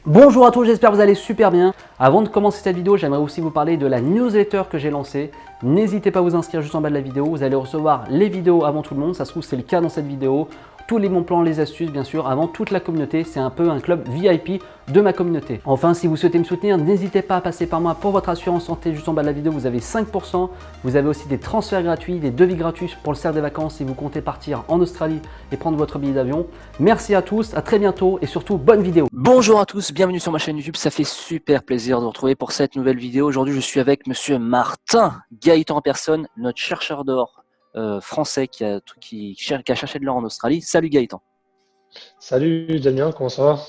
Bonjour à tous, j'espère que vous allez super bien. Avant de commencer cette vidéo, j'aimerais aussi vous parler de la newsletter que j'ai lancée. N'hésitez pas à vous inscrire juste en bas de la vidéo, vous allez recevoir les vidéos avant tout le monde, ça se trouve c'est le cas dans cette vidéo. Tous les bons plans, les astuces bien sûr, avant toute la communauté, c'est un peu un club VIP de ma communauté. Enfin, si vous souhaitez me soutenir, n'hésitez pas à passer par moi pour votre assurance santé. Juste en bas de la vidéo, vous avez 5%. Vous avez aussi des transferts gratuits, des devis gratuits pour le cercle des vacances si vous comptez partir en Australie et prendre votre billet d'avion. Merci à tous, à très bientôt et surtout bonne vidéo. Bonjour à tous, bienvenue sur ma chaîne YouTube, ça fait super plaisir de vous retrouver pour cette nouvelle vidéo. Aujourd'hui je suis avec monsieur Martin Gaëtan en personne, notre chercheur d'or français qui a cherché de l'or en Australie. Salut Gaëtan. Salut Damien, comment ça va?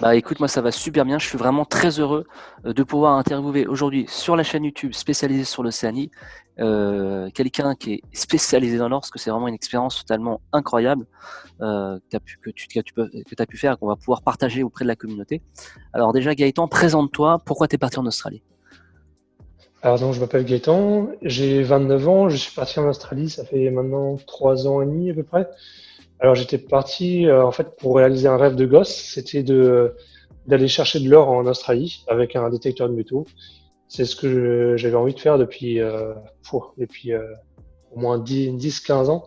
Bah écoute, moi ça va super bien, je suis vraiment très heureux de pouvoir interviewer aujourd'hui sur la chaîne YouTube spécialisée sur l'Océanie quelqu'un qui est spécialisé dans l'or, parce que c'est vraiment une expérience totalement incroyable que tu as pu faire et qu'on va pouvoir partager auprès de la communauté. Alors déjà Gaëtan, présente-toi, pourquoi tu es parti en Australie? Alors donc je m'appelle Gaëtan, j'ai 29 ans, je suis parti en Australie, ça fait maintenant 3 ans et demi à peu près. Alors j'étais parti en fait pour réaliser un rêve de gosse, c'était d'aller chercher de l'or en Australie avec un détecteur de métaux. C'est ce que j'avais envie de faire depuis au moins 10-15 ans.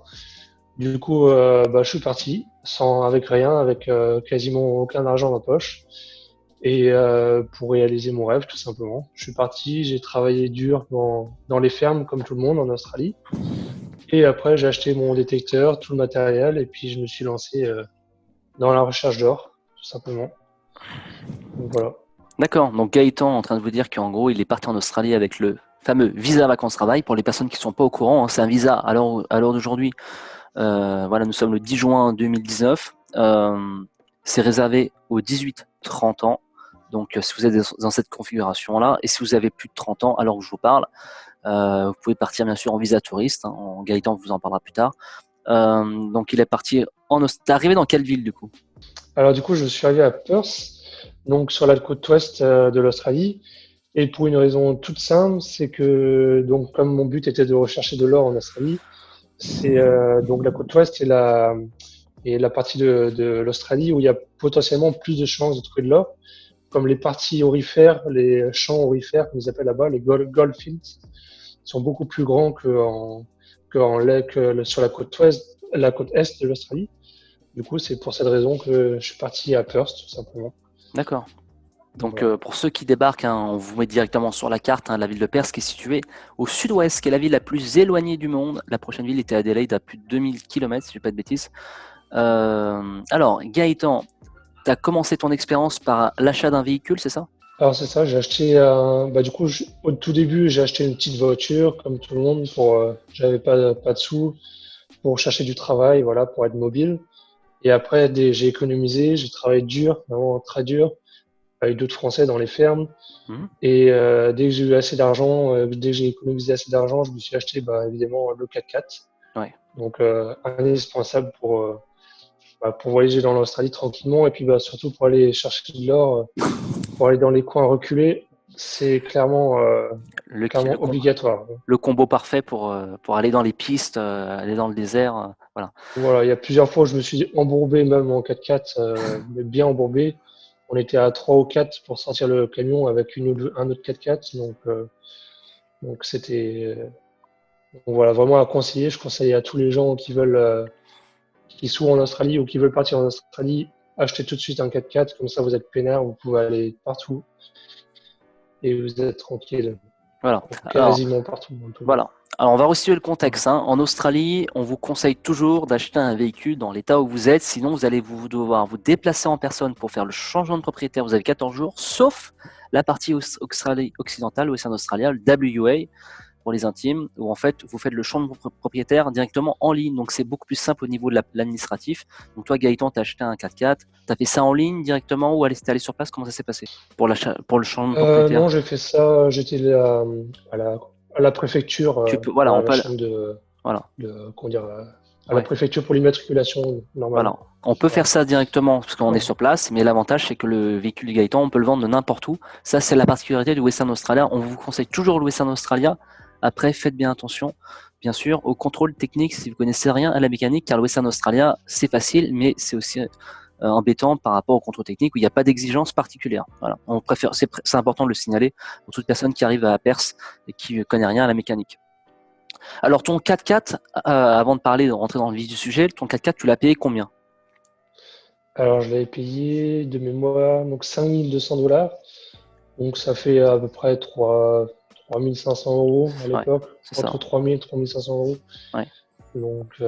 Du coup, je suis parti avec rien, avec quasiment aucun argent dans la poche. Et pour réaliser mon rêve, tout simplement. Je suis parti, j'ai travaillé dur dans les fermes, comme tout le monde, en Australie. Et après, j'ai acheté mon détecteur, tout le matériel, et puis je me suis lancé dans la recherche d'or, tout simplement. Donc voilà. D'accord, donc Gaëtan est en train de vous dire qu'en gros il est parti en Australie avec le fameux visa vacances-travail. Pour les personnes qui ne sont pas au courant, hein, c'est un visa à l'heure d'aujourd'hui. Voilà, nous sommes le 10 juin 2019. C'est réservé aux 18-30 ans. Donc, si vous êtes dans cette configuration-là, et si vous avez plus de 30 ans, alors que je vous parle, vous pouvez partir bien sûr en visa touriste. Hein, Gaëtan vous en parlera plus tard. Donc, il est parti en Australie. T'es arrivé dans quelle ville du coup? Alors du coup, je suis arrivé à Perth, donc sur la côte ouest de l'Australie. Et pour une raison toute simple, c'est que donc comme mon but était de rechercher de l'or en Australie, c'est donc la côte ouest et la partie de l'Australie où il y a potentiellement plus de chances de trouver de l'or, comme les parties aurifères, les champs aurifères, comme ils appellent là-bas, les gold fields, sont beaucoup plus grands sur la côte ouest, la côte est de l'Australie. Du coup, c'est pour cette raison que je suis parti à Perth, tout simplement. D'accord. Donc, Voilà. pour ceux qui débarquent, hein, on vous met directement sur la carte, hein, la ville de Perth qui est située au sud-ouest, qui est la ville la plus éloignée du monde. La prochaine ville était Adelaide, à plus de 2000 km, si je ne dis pas de bêtises. Alors, Gaëtan, tu as commencé ton expérience par l'achat d'un véhicule, c'est ça? Alors c'est ça, j'ai acheté, au tout début, j'ai acheté une petite voiture, comme tout le monde, j'avais pas de sous pour chercher du travail, voilà, pour être mobile. Et après, j'ai économisé, j'ai travaillé dur, vraiment très dur, avec d'autres Français dans les fermes. Mhm. Et dès que j'ai eu assez d'argent, dès que j'ai économisé assez d'argent, je me suis acheté, évidemment, le 4x4. Ouais. Donc, indispensable pour voyager dans l'Australie tranquillement et puis surtout pour aller chercher de l'or, pour aller dans les coins reculés, c'est clairement Le obligatoire. le combo parfait pour aller dans les pistes, aller dans le désert. Voilà. Voilà, il y a plusieurs fois où je me suis embourbé même en 4x4, mais bien embourbé. On était à 3 ou 4 pour sortir le camion avec un autre 4x4, donc c'était donc voilà, vraiment à conseiller. Je conseille à tous les gens qui sont en Australie ou qui veulent partir en Australie, achetez tout de suite un 4x4, comme ça vous êtes peinard, vous pouvez aller partout et vous êtes tranquille, Voilà. Alors, quasiment partout dans tout le monde. voilà. Alors, on va resituer le contexte. Hein. En Australie, on vous conseille toujours d'acheter un véhicule dans l'état où vous êtes. Sinon, vous allez devoir vous déplacer en personne pour faire le changement de propriétaire. Vous avez 14 jours, sauf la partie occidentale, l'Océan Australien, le WA, pour les intimes, où en fait, vous faites le changement de propriétaire directement en ligne. Donc, c'est beaucoup plus simple au niveau de l'administratif. Donc, toi, Gaëtan, tu as acheté un 4x4. Tu as fait ça en ligne directement ou t'es allé sur place? Comment ça s'est passé pour le changement de propriétaire? Non, j'ai fait ça, j'étais là, à la préfecture, Voilà, on à la peut, chaîne voilà. comment dire, à la Ouais. préfecture pour l'immatriculation normale. Voilà. On peut faire ça directement parce qu'on est Ouais. sur place, mais l'avantage c'est que le véhicule du Gaëtan, on peut le vendre de n'importe où. Ça, c'est la particularité du Western Australia. On vous conseille toujours le Western Australia. Après, faites bien attention, bien sûr, au contrôle technique si vous connaissez rien à la mécanique, car le Western Australia, c'est facile, mais c'est aussi embêtant par rapport au contrôle technique où il n'y a pas d'exigence particulière. Voilà. On préfère, c'est important de le signaler pour toute personne qui arrive à Perse et qui ne connaît rien à la mécanique. Alors ton 4x4, avant de rentrer dans le vif du sujet, ton 4x4, tu l'as payé combien? Alors, je l'avais payé de mémoire, donc 5200 $. Donc, ça fait à peu près 3500 € à Ouais, l'époque, c'est ça. entre 3000 et 3500 €. Ouais. Donc,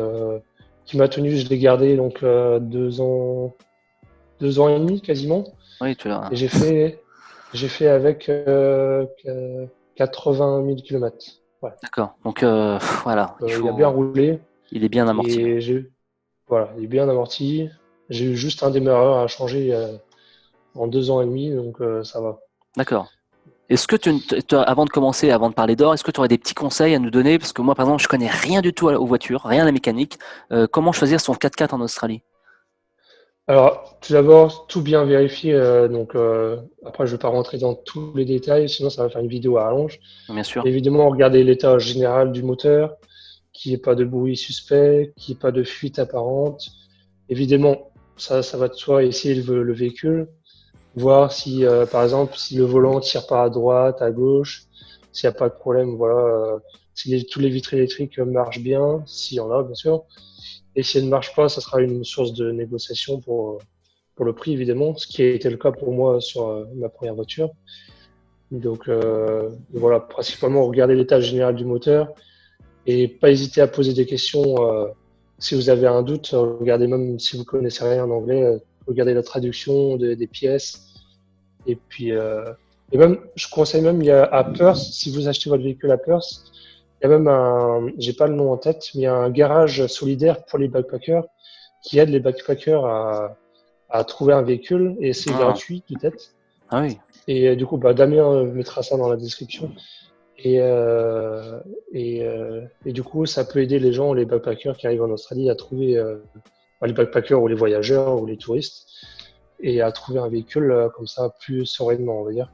qui m'a tenu, je l'ai gardé donc 2 ans et demi quasiment. Oui, tu l'as. Et j'ai fait avec 80 000 km. Voilà. D'accord. Donc voilà, Il a bien roulé il est bien amorti. et voilà, il est bien amorti. J'ai eu juste un démarreur à changer en 2 ans et demi, donc ça va. D'accord. Est-ce que avant de commencer, avant de parler d'or, est-ce que tu aurais des petits conseils à nous donner? Parce que moi, par exemple, je connais rien du tout aux voitures, rien à la mécanique. Comment choisir son 4x4 en Australie? Alors, tout d'abord, tout bien vérifier. Donc, après, je ne vais pas rentrer dans tous les détails, sinon ça va faire une vidéo à rallonge. Bien sûr. Évidemment, regarder l'état général du moteur, qu'il n'y ait pas de bruit suspect, qu'il n'y ait pas de fuite apparente. Évidemment, ça va de soi, essayer le véhicule, voir si, par exemple, si le volant tire pas à droite, à gauche, s'il n'y a pas de problème, voilà, si tous les vitres électriques marchent bien, s'il y en a, bien sûr. Et si elle ne marche pas, ça sera une source de négociation pour le prix, évidemment, ce qui a été le cas pour moi sur ma première voiture. Donc voilà, principalement regarder l'état général du moteur et pas hésiter à poser des questions. Si vous avez un doute, regardez même si vous connaissez rien en anglais, regardez la traduction des pièces. Et puis, et même, je conseille même, il y a à Perth, si vous achetez votre véhicule à Perth, il y a même j'ai pas le nom en tête, mais il y a un garage solidaire pour les backpackers qui aide les backpackers à trouver un véhicule et c'est Ah, gratuit peut-être. ah oui. Et du coup, bah, Damien mettra ça dans la description. Et, et du coup, ça peut aider les gens, les backpackers qui arrivent en Australie à trouver, les backpackers ou les voyageurs ou les touristes, et à trouver un véhicule comme ça plus sereinement, on va dire.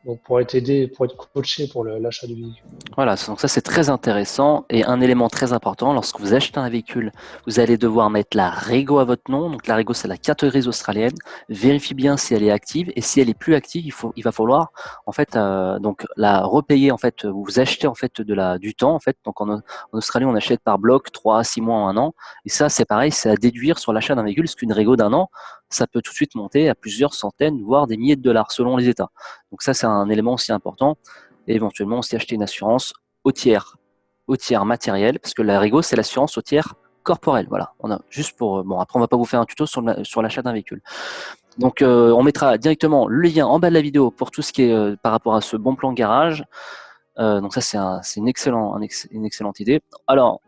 Donc pour être aidé, pour être coaché pour l'achat du véhicule. Voilà, donc ça c'est très intéressant et un élément très important, lorsque vous achetez un véhicule, vous allez devoir mettre la Rego à votre nom. Donc la Rego c'est la carte grise australienne. Vérifiez bien si elle est active et si elle est plus active, il va falloir en fait donc la repayer en fait. Vous achetez en fait du temps en fait. Donc en Australie on achète par bloc 3 à 6 mois en un an et ça c'est pareil, c'est à déduire sur l'achat d'un véhicule parce qu'une Rego d'un an ça peut tout de suite monter à plusieurs centaines voire des milliers de dollars selon les États. Donc ça c'est un élément aussi important. Et éventuellement aussi acheter une assurance au tiers matériel, parce que la Rego, c'est l'assurance au tiers corporel. Voilà, on a juste pour. Bon, après, on va pas vous faire un tuto sur l'achat d'un véhicule. Donc, on mettra directement le lien en bas de la vidéo pour tout ce qui est par rapport à ce bon plan garage. Donc, ça, c'est une excellente idée. Alors,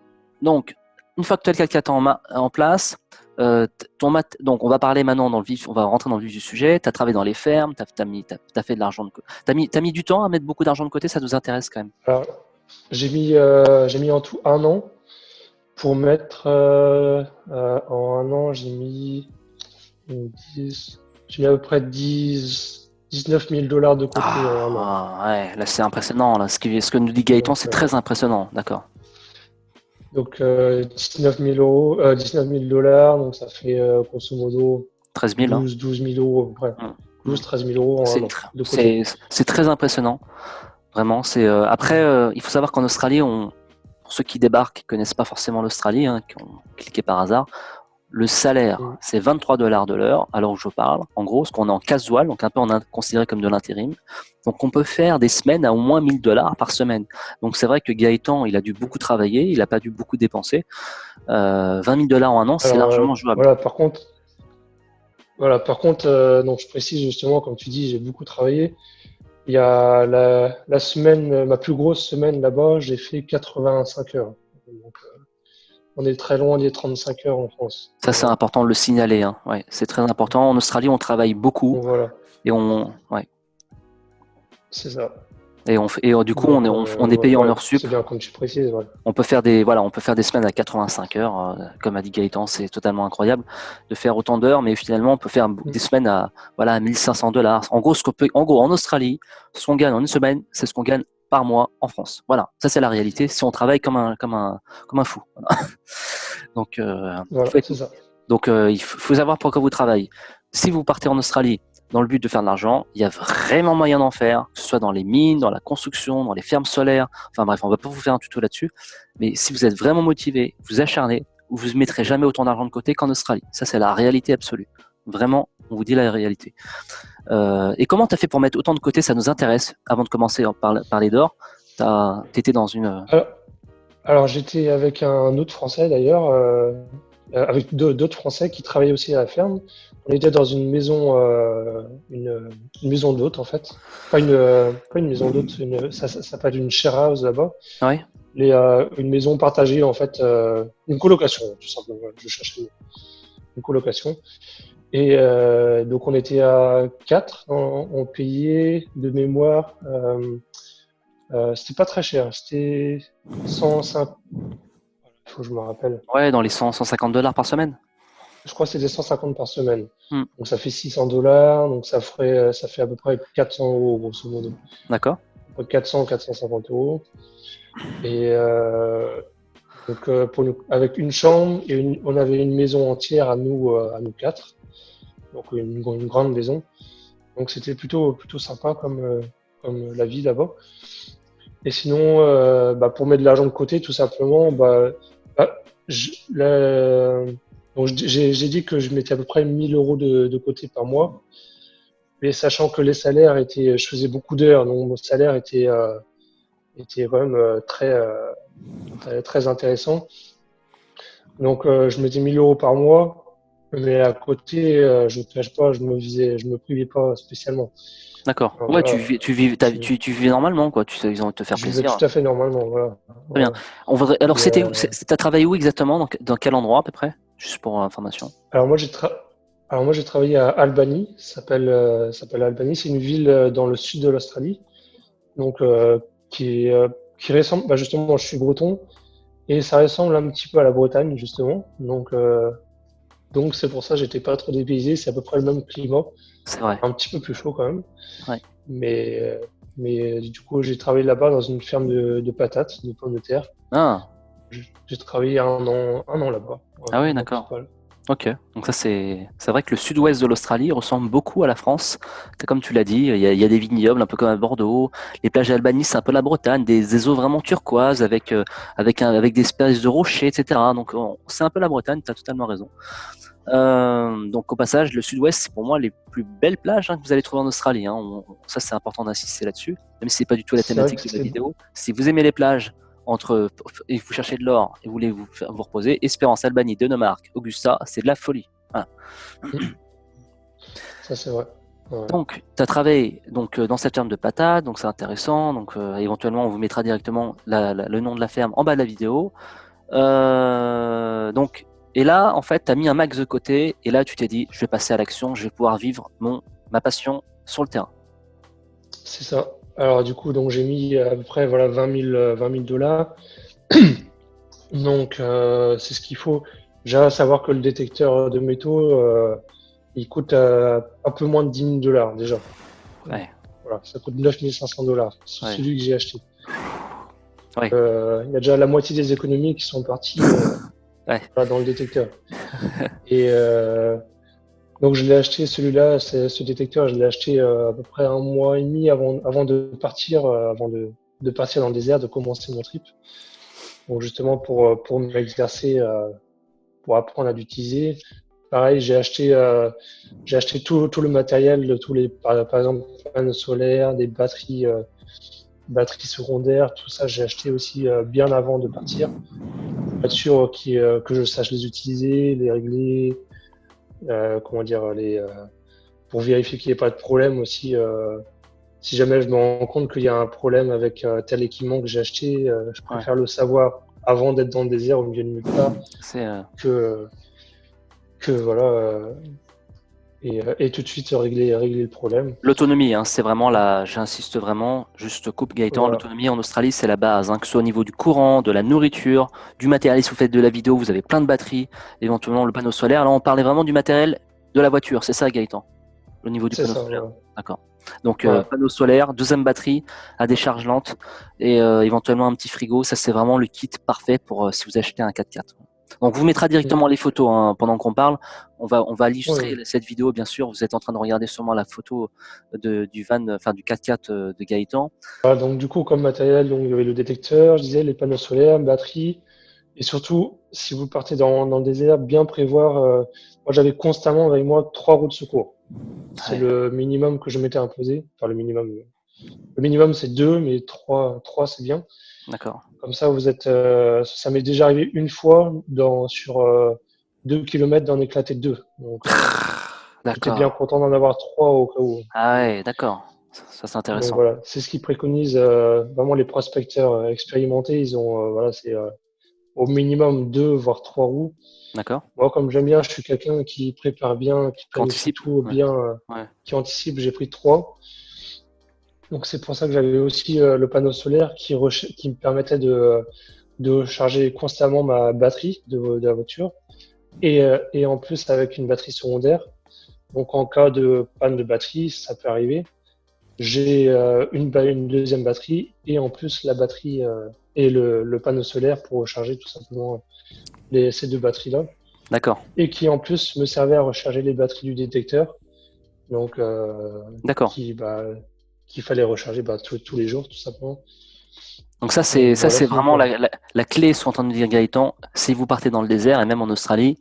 donc, une fois que tu as le 4x4 en place, donc on va parler maintenant on va rentrer dans le vif du sujet. Tu as travaillé dans les fermes, tu as fait de l'argent de côté. T'as mis du temps à mettre beaucoup d'argent de côté, ça nous intéresse quand même. Alors, j'ai mis en tout un an pour mettre en un an, j'ai mis à peu près 19 000 $ de côté en un an. Ouais, là c'est impressionnant. Là. Ce que nous dit Gaëtan, c'est très impressionnant. D'accord. Donc 19 000 €, 19 000 $, donc ça fait grosso modo 13 000. 12 000 € à peu près. 12-13 000 € en un an de côté. C'est très impressionnant. Vraiment. Après, il faut savoir qu'en Australie, pour ceux qui débarquent, qui ne connaissent pas forcément l'Australie, qui ont cliqué par hasard, le salaire, c'est 23 $ de l'heure, à l'heure où je parle. En gros, ce qu'on est en casual, donc un peu considéré comme de l'intérim. Donc, on peut faire des semaines à au moins 1 000 $ par semaine. Donc, c'est vrai que Gaëtan, il a dû beaucoup travailler, il n'a pas dû beaucoup dépenser. 20 000 $ en un an, c'est largement jouable. Voilà, par contre, donc je précise justement, comme tu dis, j'ai beaucoup travaillé. Il y a la semaine, ma plus grosse semaine là-bas, j'ai fait 85 heures. Donc, on est très loin des 35 heures en France. Ça, c'est important de le signaler. Hein. Ouais, c'est très important. En Australie, on travaille beaucoup. Donc, voilà. Et ouais. C'est ça. Et du coup, on est payé en heures sup. C'est bien comme tu précises. Ouais. On peut faire des semaines à 85 heures. Comme a dit Gaëtan, c'est totalement incroyable de faire autant d'heures, mais finalement, on peut faire des semaines à 1 500 $. En gros, en Australie, ce qu'on gagne en une semaine, c'est ce qu'on gagne par mois en France. Voilà, ça c'est la réalité. Si on travaille comme un fou. Voilà. Donc, voilà, c'est ça. Donc, il faut savoir pourquoi vous travaillez. Si vous partez en Australie dans le but de faire de l'argent, il y a vraiment moyen d'en faire, que ce soit dans les mines, dans la construction, dans les fermes solaires. Enfin bref, on va pas vous faire un tuto là-dessus. Mais si vous êtes vraiment motivé, vous acharnez, vous ne mettrez jamais autant d'argent de côté qu'en Australie. Ça, c'est la réalité absolue. Vraiment, on vous dit la réalité. Et comment tu as fait pour mettre autant de côté? Ça nous intéresse. Avant de commencer à parler d'or, tu étais dans une... Alors, j'étais avec un autre Français d'ailleurs, avec d'autres Français qui travaillaient aussi à la ferme. On était dans une maison, une maison d'hôtes en fait. Pas une maison d'hôtes, ça s'appelle une share house là-bas. Oui. Une maison partagée en fait, une colocation tout simplement. Je cherchais une colocation. Et donc on était à 4, on payait de mémoire. C'était pas très cher, c'était 105. Il faut que je me rappelle. Ouais, dans les 100-150 $ par semaine. Je crois que c'était 150 par semaine. Hmm. Donc ça fait 600 $, donc ça fait à peu près 400 € grosso modo. D'accord. 400-450 €. Et donc avec une chambre et on avait une maison entière à nous 4. Donc une grande maison. Donc c'était plutôt sympa comme la vie là-bas. Et sinon, pour mettre de l'argent de côté, tout simplement, j'ai dit que je mettais à peu près 1000 € de côté par mois. Mais sachant que les salaires je faisais beaucoup d'heures, donc mon salaire était quand même très intéressant. Donc je mettais 1000 € par mois. Mais à côté, je ne te cache pas, je me privais pas spécialement. D'accord. Alors, Ouais, voilà, tu vivais normalement, quoi. Ils ont te faire je vivais plaisir. tout à fait normalement. Voilà. Très bien. Alors, Et, t'as travaillé où exactement? Dans quel endroit à peu près? Juste pour information. alors moi j'ai travaillé à Albany, ça s'appelle Albany, c'est une ville dans le sud de l'Australie, donc qui ressemble, justement, je suis breton et ça ressemble un petit peu à la Bretagne justement, donc c'est pour ça que j'étais pas trop dépaysé, c'est à peu près le même climat, C'est vrai. un petit peu plus chaud quand même, Ouais. mais du coup j'ai travaillé là-bas dans une ferme de patates, de pommes de terre. Ah. J'ai travaillé un an là-bas. Ah oui, Un an d'accord. pile poil. Ok, donc ça c'est vrai que le sud-ouest de l'Australie ressemble beaucoup à la France. Comme tu l'as dit, il y a des vignobles un peu comme à Bordeaux. Les plages d'Albany, c'est un peu la Bretagne, des eaux vraiment turquoises avec des espèces de rochers, etc. Donc c'est un peu la Bretagne, tu as totalement raison. Donc au passage, le sud-ouest, c'est pour moi les plus belles plages que vous allez trouver en Australie. Ça c'est important d'insister là-dessus, même si c'est pas du tout la C'est vrai thématique que de la vidéo. Si vous aimez les plages, et vous cherchez de l'or et vous voulez vous reposer, Espérance, Albany, Denemarque, Augusta, c'est de la folie. Voilà. Ça, c'est vrai. Ouais. Donc, tu as travaillé dans cette ferme de patates, donc c'est intéressant. Donc, éventuellement, on vous mettra directement le nom de la ferme en bas de la vidéo. Et là, en fait, tu as mis un max de côté et là, tu t'es dit, je vais passer à l'action, je vais pouvoir vivre ma passion sur le terrain. C'est ça. Alors, du coup, donc j'ai mis à peu près 20 000 $. Donc, c'est ce qu'il faut. Déjà, à savoir que le détecteur de métaux, il coûte un peu moins de 10 000 $ déjà. Ouais. Voilà, ça coûte 9 500 $. C'est Ouais. celui que j'ai acheté. Ouais. Il y a déjà la moitié des économies qui sont parties Ouais. dans le détecteur. Et donc, je l'ai acheté, celui-là, ce détecteur, je l'ai acheté à peu près un mois et demi avant de partir, avant de partir dans le désert, de commencer mon trip. Donc, justement, pour m'exercer, pour apprendre à l'utiliser. Pareil, j'ai acheté tout le matériel, par exemple, panneaux solaires, des batteries secondaires, tout ça, j'ai acheté aussi bien avant de partir. Pour être sûr que je sache les utiliser, les régler, pour vérifier qu'il n'y ait pas de problème aussi. Si jamais je me rends compte qu'il y a un problème avec tel équipement que j'ai acheté, je préfère le savoir avant d'être dans le désert au milieu de nulle part que voilà et tout de suite régler le problème. L'autonomie, c'est vraiment j'insiste vraiment, juste coupe Gaëtan, Voilà. l'autonomie en Australie, c'est la base, que ce soit au niveau du courant, de la nourriture, du matériel. Si vous faites de la vidéo, vous avez plein de batteries, éventuellement le panneau solaire. Là, on parlait vraiment du matériel de la voiture, c'est ça Gaëtan, au niveau du C'est panneau ça, solaire. voilà. D'accord. Donc, Ouais. panneau solaire, deuxième batterie à décharge lente et éventuellement un petit frigo. Ça, c'est vraiment le kit parfait pour si vous achetez un 4x4. Donc, vous mettra directement les photos hein, pendant qu'on parle. On va illustrer Ouais. cette vidéo, bien sûr. Vous êtes en train de regarder sûrement la photo du van, enfin du 4x4 de Gaëtan. Voilà, donc du coup, comme matériel, donc, il y avait le détecteur, je disais, les panneaux solaires, batterie, et surtout, si vous partez dans le désert, bien prévoir. Moi, j'avais constamment avec moi 3 roues de secours. C'est Ouais, le minimum que je m'étais imposé. Enfin, le minimum. Le minimum, c'est 2, mais 3 c'est bien. d'accord. Comme ça, vous êtes. Ça m'est déjà arrivé une fois sur 2 km d'en éclater 2. Donc, j'étais bien D'accord. content d'en avoir 3 au cas où. Ah ouais, d'accord. Ça c'est Donc intéressant. voilà, c'est ce qu'ils préconisent vraiment les prospecteurs expérimentés. Ils ont, voilà, c'est au minimum 2 voire 3 roues. D'accord. Moi, comme j'aime bien, je suis quelqu'un qui prépare bien, qui planifie Qu'anticipe. tout Ouais. bien, Ouais. qui anticipe. J'ai pris 3. Donc c'est pour ça que j'avais aussi le panneau solaire qui me permettait de charger constamment ma batterie de la voiture et en plus avec une batterie secondaire. Donc en cas de panne de batterie, ça peut arriver. J'ai une deuxième batterie et en plus la batterie et le panneau solaire pour recharger tout simplement ces 2 batteries-là. D'accord. Et qui en plus me servait à recharger les batteries du détecteur. Donc D'accord. qu'il fallait recharger tous les jours tout simplement. Donc Donc ça voilà, c'est donc vraiment la clé, sont en train de dire Gaëtan. Si vous partez dans le désert et même en Australie,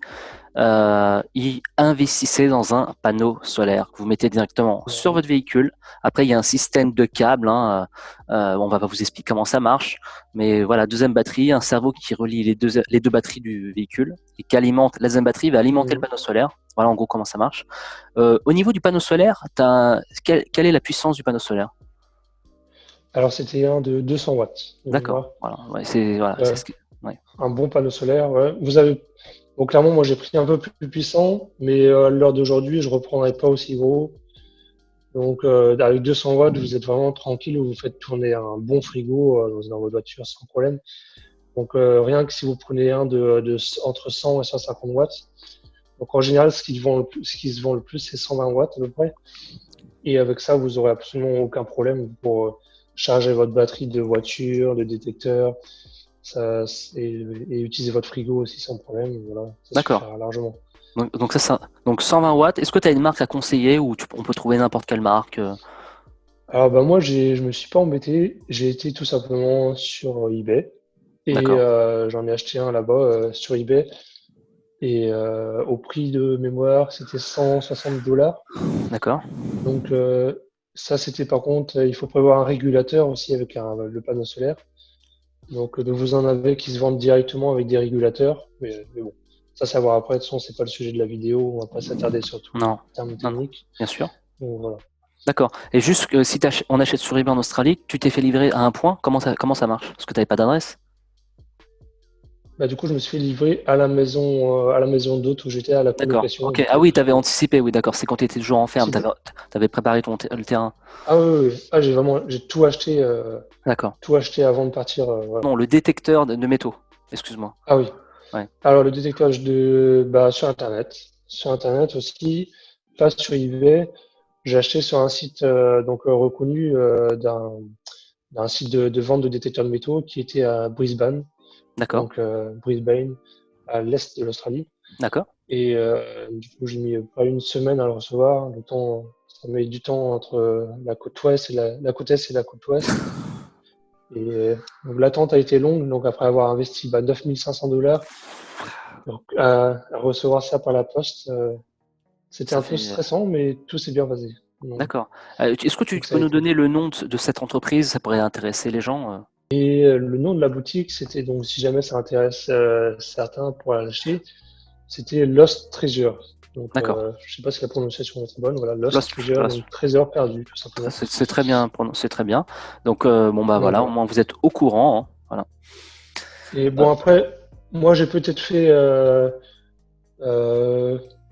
investissez dans un panneau solaire que vous mettez directement sur votre véhicule. Après, il y a un système de câbles. Hein, on va vous expliquer comment ça marche. Mais voilà, deuxième batterie, un cerveau qui relie les deux batteries du véhicule et qui alimente la deuxième batterie, va alimenter le panneau solaire. Voilà en gros comment ça marche. Au niveau du panneau solaire, quelle est la puissance du panneau solaire? Alors c'était un de 200 watts de D'accord. mémoire. Voilà, ouais, c'est Euh, ce que. Ouais. un bon panneau solaire. Ouais. Donc clairement, moi j'ai pris un peu plus puissant, mais à l'heure d'aujourd'hui, je reprendrai pas aussi gros. Donc avec 200 watts, vous êtes vraiment tranquille, vous faites tourner un bon frigo dans votre voiture sans problème. Donc rien que si vous prenez un entre 100 et 150 watts. Donc en général, ce qui se vend le plus, c'est 120 watts à peu près. Et avec ça, vous aurez absolument aucun problème pour charger votre batterie de voiture, de détecteur, et utiliser votre frigo aussi sans problème. Voilà, ça D'accord. suffira largement. Donc 120 watts. Est-ce que tu as une marque à conseiller ou on peut trouver n'importe quelle marque? Alors bah moi, je me suis pas embêté. J'ai été tout simplement sur eBay et D'accord. j'en ai acheté un là-bas sur eBay. Et au prix de mémoire, c'était 160 $. D'accord. Donc ça, c'était par contre, il faut prévoir un régulateur aussi avec le panneau solaire. Donc vous en avez qui se vendent directement avec des régulateurs, mais bon, ça savoir après. De toute façon, c'est pas le sujet de la vidéo. On va pas s'attarder sur tous les Non. termes Non, non. techniques. Bien sûr. Donc voilà. D'accord. Et juste que si on achète sur eBay en Australie, tu t'es fait livrer à un point, comment ça marche? Parce que tu n'avais pas d'adresse? Bah, du coup, je me suis fait livrer à la maison d'hôte où j'étais à la D'accord. colocation. Ok. Du Ah coup, oui, tu avais anticipé, oui, d'accord. C'est quand tu étais toujours en ferme, si- tu avais préparé le terrain. ah oui, oui, oui. Ah, j'ai D'accord. tout acheté avant de partir. Voilà. Non, le détecteur de métaux. Excuse-moi. Ah oui. Ouais. Alors le détecteur sur sur Internet aussi, pas sur eBay. J'ai acheté sur un site reconnu d'un site de vente de détecteurs de métaux qui était à Brisbane, D'accord. donc Brisbane, à l'est de l'Australie. D'accord. Et du coup, j'ai mis pas une semaine à le recevoir. Ça met du temps entre la côte ouest et la côte est et la côte ouest. Et donc, l'attente a été longue. Donc après avoir investi 9500 $, donc, à recevoir ça par la poste, c'était Ça un peu fait. stressant, mais tout s'est bien passé. D'accord. Est-ce que tu Donc ça peux a nous été. donner le nom de cette entreprise? Ça pourrait intéresser les gens. Et le nom de la boutique, c'était donc, si jamais ça intéresse certains pour l'acheter, c'était Lost Treasure. Donc, D'accord. je sais pas si la prononciation est très bonne. Voilà, Lost Lost, Treasure, Lost. donc trésor perdu, tout Ça, simplement. c'est très bien, c'est très bien. Donc bon bah Donc voilà, au voilà. moins vous êtes au courant. Hein. Voilà. Et bon, après, moi, j'ai peut-être fait. Euh,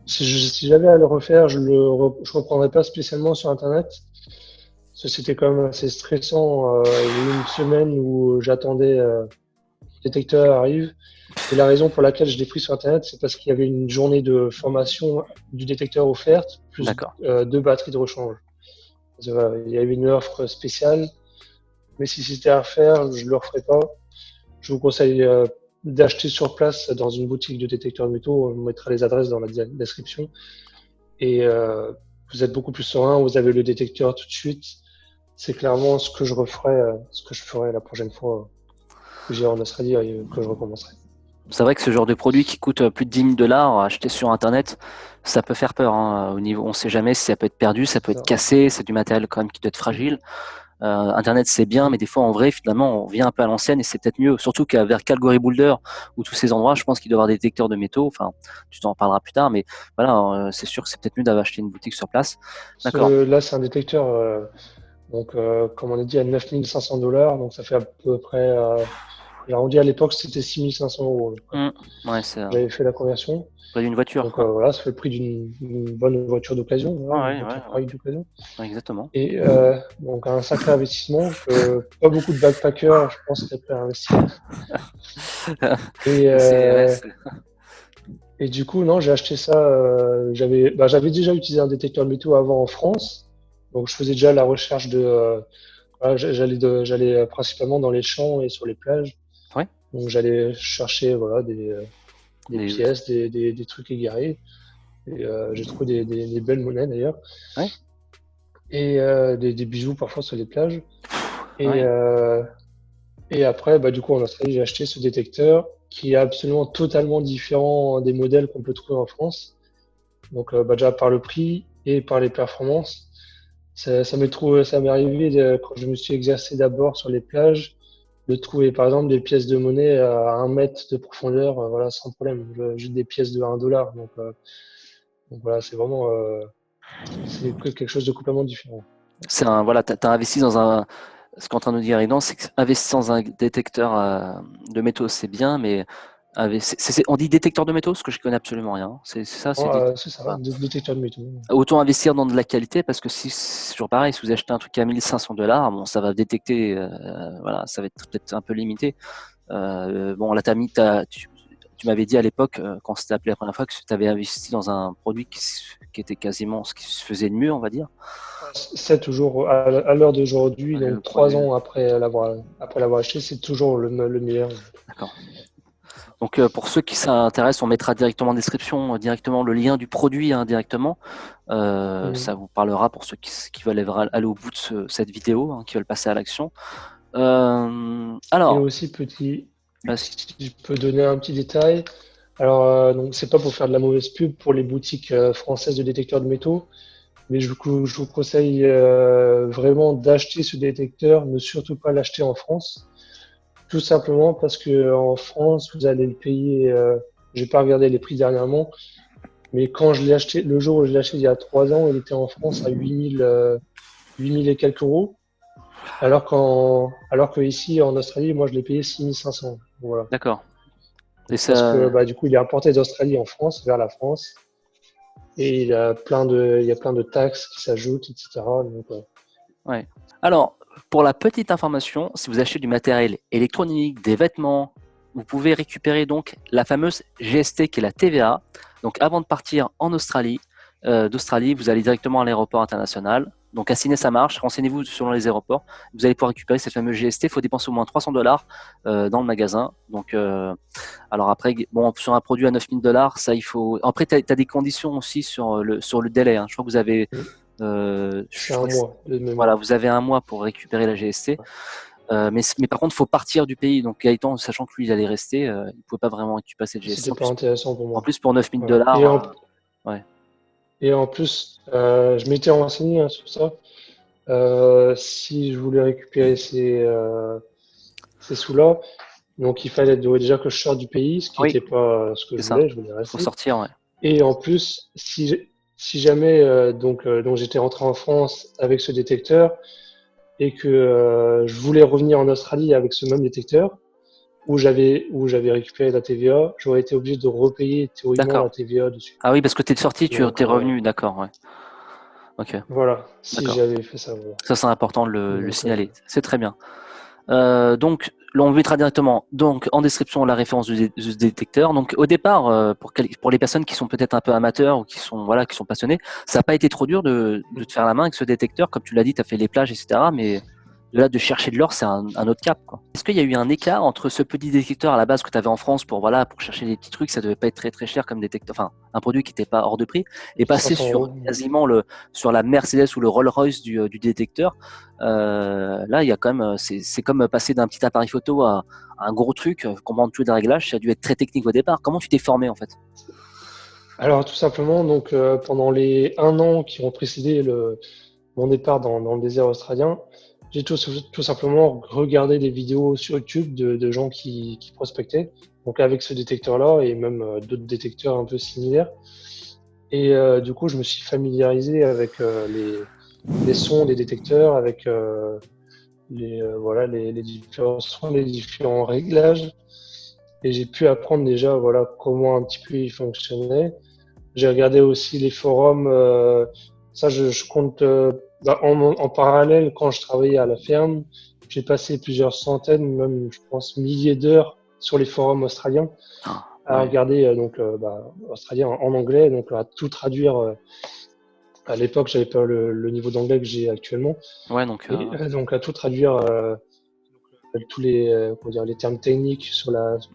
si j'avais à le refaire, je reprendrais pas spécialement sur Internet. Parce que c'était quand même assez stressant. Il y a eu une semaine où j'attendais que le détecteur arrive. Et la raison pour laquelle je l'ai pris sur Internet, c'est parce qu'il y avait une journée de formation du détecteur offerte, plus D'accord. 2 batteries de rechange. Voilà, il y avait une offre spéciale, mais si c'était à refaire, je ne le referais pas. Je vous conseille d'acheter sur place dans une boutique de détecteurs de métaux. On mettra les adresses dans la description. Et vous êtes beaucoup plus serein, vous avez le détecteur tout de suite. C'est clairement ce que je referai, ce que je ferai la prochaine fois que j'irai en Australie et que je recommencerai. C'est vrai que ce genre de produit qui coûte plus de 10 000 $ acheté sur Internet, ça peut faire peur. Hein, au niveau, on ne sait jamais si ça peut être perdu, ça peut être cassé, c'est du matériel quand même qui doit être fragile. Internet c'est bien, mais des fois en vrai finalement on vient un peu à l'ancienne et c'est peut-être mieux. Surtout qu'à vers Calgary Boulder ou tous ces endroits, je pense qu'il doit y avoir des détecteurs de métaux. Enfin, tu t'en parleras plus tard, mais voilà, c'est sûr que c'est peut-être mieux d'avoir acheté une boutique sur place. D'accord. Là, c'est un détecteur, comme on a dit, à 9 500 $. Donc ça fait à peu près, j'ai arrondi à l'époque, c'était 6 500 €. Ouais, c'est J'avais fait la conversion. pas d'une voiture. Donc voilà, ça fait le prix d'une bonne voiture d'occasion, Ouais, une voiture ouais. d'occasion. Ouais, exactement. Et donc un sacré investissement que pas beaucoup de backpackers, je pense, seraient prêts à investir. Et du coup, non, j'ai acheté ça. J'avais déjà utilisé un détecteur de métaux avant en France, donc je faisais déjà la recherche de. Voilà, j'allais principalement dans les champs et sur les plages. Ouais. Donc j'allais chercher voilà des pièces, des trucs égarés. Et j'ai trouvé des belles monnaies d'ailleurs. Ouais. Et des bijoux parfois sur les plages. Et, ouais. Et après, du coup, en Australie, j'ai acheté ce détecteur qui est absolument totalement différent des modèles qu'on peut trouver en France. Donc, déjà par le prix et par les performances. Ça m'est arrivé quand je me suis exercé d'abord sur les plages de trouver par exemple des pièces de monnaie à 1 mètre de profondeur, voilà, sans problème. J'ai des pièces de 1 $. Donc voilà, c'est vraiment c'est quelque chose de complètement différent. C'est voilà, t'as investi dans un. Ce qu'en train de nous dire Aidan, c'est qu'investir dans un détecteur de métaux, c'est bien, mais on dit détecteur de métaux, ce que je connais absolument rien. C'est ça, C'est ça, voilà. détecteur de métaux. Autant investir dans de la qualité, parce que si c'est toujours pareil, si vous achetez un truc à 1 500 $, bon, ça va détecter, voilà, ça va être peut-être un peu limité. Bon, là, tu m'avais dit à l'époque, quand on s'était appelé la première fois, que tu avais investi dans un produit qui était quasiment ce qui se faisait de mieux, on va dire. C'est toujours, à l'heure d'aujourd'hui, Le donc 3 produit. ans après l'avoir acheté, c'est toujours le meilleur. D'accord. Donc pour ceux qui s'intéressent, on mettra directement en description directement le lien du produit directement. Ça vous parlera pour ceux qui veulent aller au bout de cette vidéo, qui veulent passer à l'action. Et Alors, aussi si je peux donner un petit détail. Alors donc c'est pas pour faire de la mauvaise pub pour les boutiques françaises de détecteurs de métaux, mais je vous conseille vraiment d'acheter ce détecteur, ne surtout pas l'acheter en France. Tout simplement parce que en France, vous allez le payer. J'ai pas regardé les prix dernièrement, mais quand je l'ai acheté, le jour où je l'ai acheté il y a 3 ans, il était en France à 8 000 et quelques euros. Alors que ici en Australie, moi je l'ai payé 6 500. Voilà. d'accord. Et Parce que du coup, il est importé d'Australie en France, vers la France, et il y a plein de taxes qui s'ajoutent, etc. Donc, ouais. Alors, pour la petite information, si vous achetez du matériel électronique, des vêtements, vous pouvez récupérer donc la fameuse GST qui est la TVA. Donc, avant de partir en Australie, d'Australie, vous allez directement à l'aéroport international. Donc, à Sydney, ça marche. Renseignez-vous selon les aéroports. Vous allez pouvoir récupérer cette fameuse GST. Il faut dépenser au moins 300 $ dans le magasin. Donc, alors après, bon, sur un produit à 9 000 $, ça, il faut. Après, tu as des conditions aussi sur le délai. Je crois que vous avez. c'est un mois de mémoire. Voilà, vous avez un mois pour récupérer la GST. Mais par contre, il faut partir du pays. Donc, Gaëtan, sachant que lui, il allait rester, il ne pouvait pas vraiment récupérer cette GST. C'était pas intéressant pour moi. En plus, pour 9 000 $. Et en plus, je m'étais renseigné sur ça. Si je voulais récupérer ces sous-là, donc il fallait déjà que je sorte du pays, ce qui n'était pas ce que je voulais. Je voulais rester. Il faut sortir, ouais. Et en plus, si jamais donc j'étais rentré en France avec ce détecteur et que je voulais revenir en Australie avec ce même détecteur, où j'avais récupéré la TVA, j'aurais été obligé de repayer théoriquement la TVA dessus. Ah oui, parce que tu es sorti, tu es revenu, d'accord, ouais. Ok. Voilà, si j'avais fait ça. Voilà. Ça, c'est important de le signaler. C'est très bien. Donc, là, on mettra directement en description la référence du détecteur. Donc, au départ, pour les personnes qui sont peut-être un peu amateurs ou qui sont passionnés, ça n'a pas été trop dur de te faire la main avec ce détecteur. Comme tu l'as dit, tu as fait les plages, etc. Mais De là, de chercher de l'or, c'est un autre cap, quoi. Est-ce qu'il y a eu un écart entre ce petit détecteur à la base que tu avais en France pour chercher des petits trucs, ça devait pas être très très cher comme détecteur, enfin un produit qui n'était pas hors de prix, et passer 500 sur euros. quasiment sur la Mercedes ou le Rolls-Royce du détecteur, là il y a quand même, c'est comme passer d'un petit appareil photo à un gros truc, comprendre tous les réglages, ça a dû être très technique au départ. Comment tu t'es formé en fait? Alors tout simplement, donc pendant les 1 an qui ont précédé mon départ dans le désert australien, j'ai tout simplement regardé des vidéos sur YouTube de gens qui prospectaient, donc avec ce détecteur-là et même d'autres détecteurs un peu similaires. Et du coup, je me suis familiarisé avec les sons des détecteurs, avec voilà, les différents sons, les différents réglages. Et j'ai pu apprendre déjà voilà, comment un petit peu ils fonctionnaient. J'ai regardé aussi les forums. Ça, je compte en parallèle, quand je travaillais à la ferme, j'ai passé plusieurs centaines, même je pense milliers d'heures sur les forums australiens Ah, à ouais, regarder australien en anglais, donc à tout traduire. À l'époque, j'avais pas le niveau d'anglais que j'ai actuellement, ouais, donc et donc à tout traduire avec tous comment dire, les termes techniques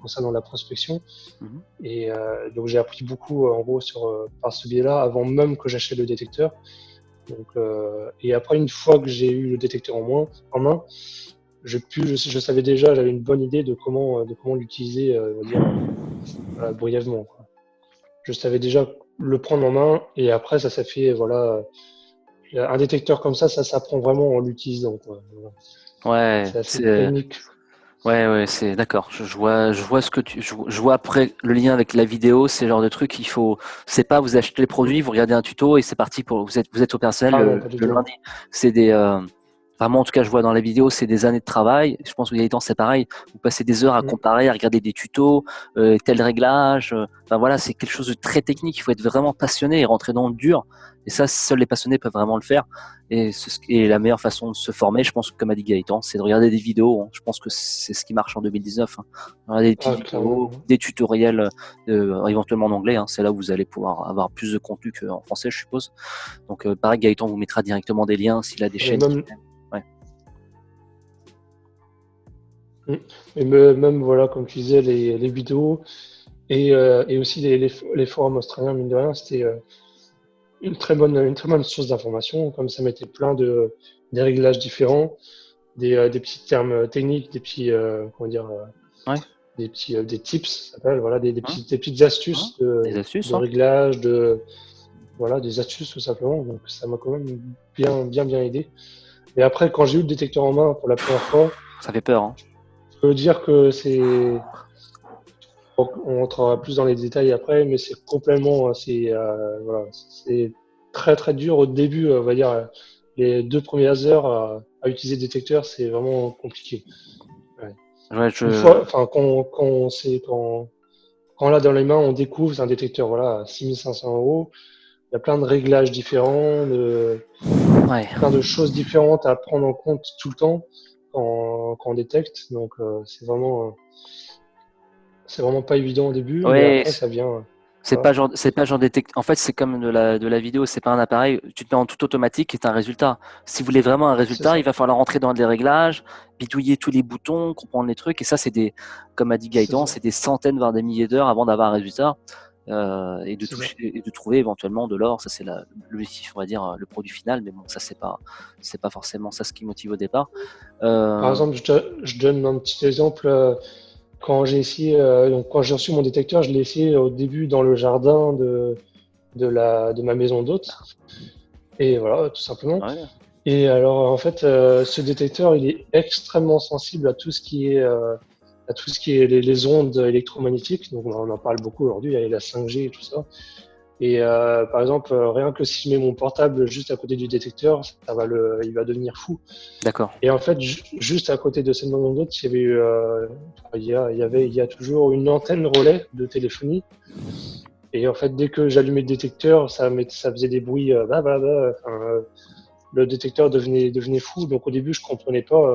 concernant la prospection. mhm. Et donc j'ai appris beaucoup en gros par ce biais-là avant même que j'achète le détecteur. Donc, et après, une fois que j'ai eu le détecteur en main, je savais déjà, j'avais une bonne idée de comment l'utiliser, on va dire, brièvement, quoi. Je savais déjà le prendre en main et après, ça s'est fait, voilà, un détecteur comme ça s'apprend vraiment en l'utilisant, quoi. Voilà. Ouais, C'est assez c'est technique. ouais, c'est d'accord. Je vois ce que je vois après le lien avec la vidéo, c'est le genre de truc. C'est pas vous achetez les produits, vous regardez un tuto et c'est parti pour vous êtes opérationnel Ah non, pas du le tout. lundi. C'est des vraiment en tout cas je vois dans la vidéo, c'est des années de travail. Je pense que Gaëtan c'est pareil. Vous passez des heures à Mm. comparer, à regarder des tutos, tel réglage. Enfin voilà, c'est quelque chose de très technique. Il faut être vraiment passionné et rentrer dans le dur. Et ça, seuls les passionnés peuvent vraiment le faire. Et la meilleure façon de se former, je pense, comme a dit Gaëtan, c'est de regarder des vidéos, hein. Je pense que c'est ce qui marche en 2019, hein. Regarder des petites Ah, vidéos, clairement. des tutoriels, éventuellement en anglais, hein. C'est là où vous allez pouvoir avoir plus de contenu qu'en français, je suppose. Donc, pareil, Gaëtan vous mettra directement des liens s'il a des Mais chaînes qui même, aiment. Ouais. mm. Et même, voilà, comme tu disais, les vidéos et aussi les forums australiens, mine de rien, c'était une très bonne source d'information, comme ça mettait des réglages différents, des petits termes techniques, des petits, comment dire, Ouais. des tips, ça s'appelle, voilà, Hein des petites Hein astuces des astuces, de hein. réglage, voilà, des astuces tout simplement. Donc ça m'a quand même bien aidé. Et après, quand j'ai eu le détecteur en main pour la première fois, Ça fait peur, hein. je peux dire que on rentrera plus dans les détails après, mais c'est complètement, voilà, c'est très très dur au début, on va dire, les 2 premières heures à utiliser le détecteur, c'est vraiment compliqué. Ouais. Ouais, Une fois, enfin, quand on l'a dans les mains, on découvre, c'est un détecteur, voilà, à 6 500 euros. Il y a plein de réglages différents, ouais. plein de choses différentes à prendre en compte tout le temps quand on détecte. Donc, c'est vraiment pas évident au début, mais Ouais, après, ça vient. c'est Voilà. pas genre, c'est pas genre détect. En fait, c'est comme de la vidéo, c'est pas un appareil. Tu te mets en tout automatique et t'as un résultat. Si vous voulez vraiment un C'est résultat, il ça. va falloir rentrer dans des réglages, bidouiller tous les boutons, comprendre les trucs. Et ça, comme a dit C'est Gaëtan, ça. c'est des centaines, voire des milliers d'heures avant d'avoir un résultat C'est ça. et de trouver éventuellement de l'or. Ça, c'est l'objectif, on va dire, le produit final. Mais bon, ça, c'est pas forcément ça ce qui motive au départ. Par Euh, exemple, je donne un petit exemple. Quand j'ai essayé, donc quand j'ai reçu mon détecteur, je l'ai essayé au début dans le jardin de ma maison d'hôte. Et voilà, tout simplement. ouais, Et alors, en fait, ce détecteur, il est extrêmement sensible à tout ce qui est les ondes électromagnétiques. Donc, on en parle beaucoup aujourd'hui, il y a la 5G et tout ça. Et par exemple, rien que si je mets mon portable juste à côté du détecteur, il va devenir fou. d'accord. Et en fait, juste à côté de cette maison d'hôte, il y avait il y a toujours une antenne relais de téléphonie. Et en fait, dès que j'allumais le détecteur, ça faisait des bruits, enfin, le détecteur devenait fou. Donc au début, je comprenais pas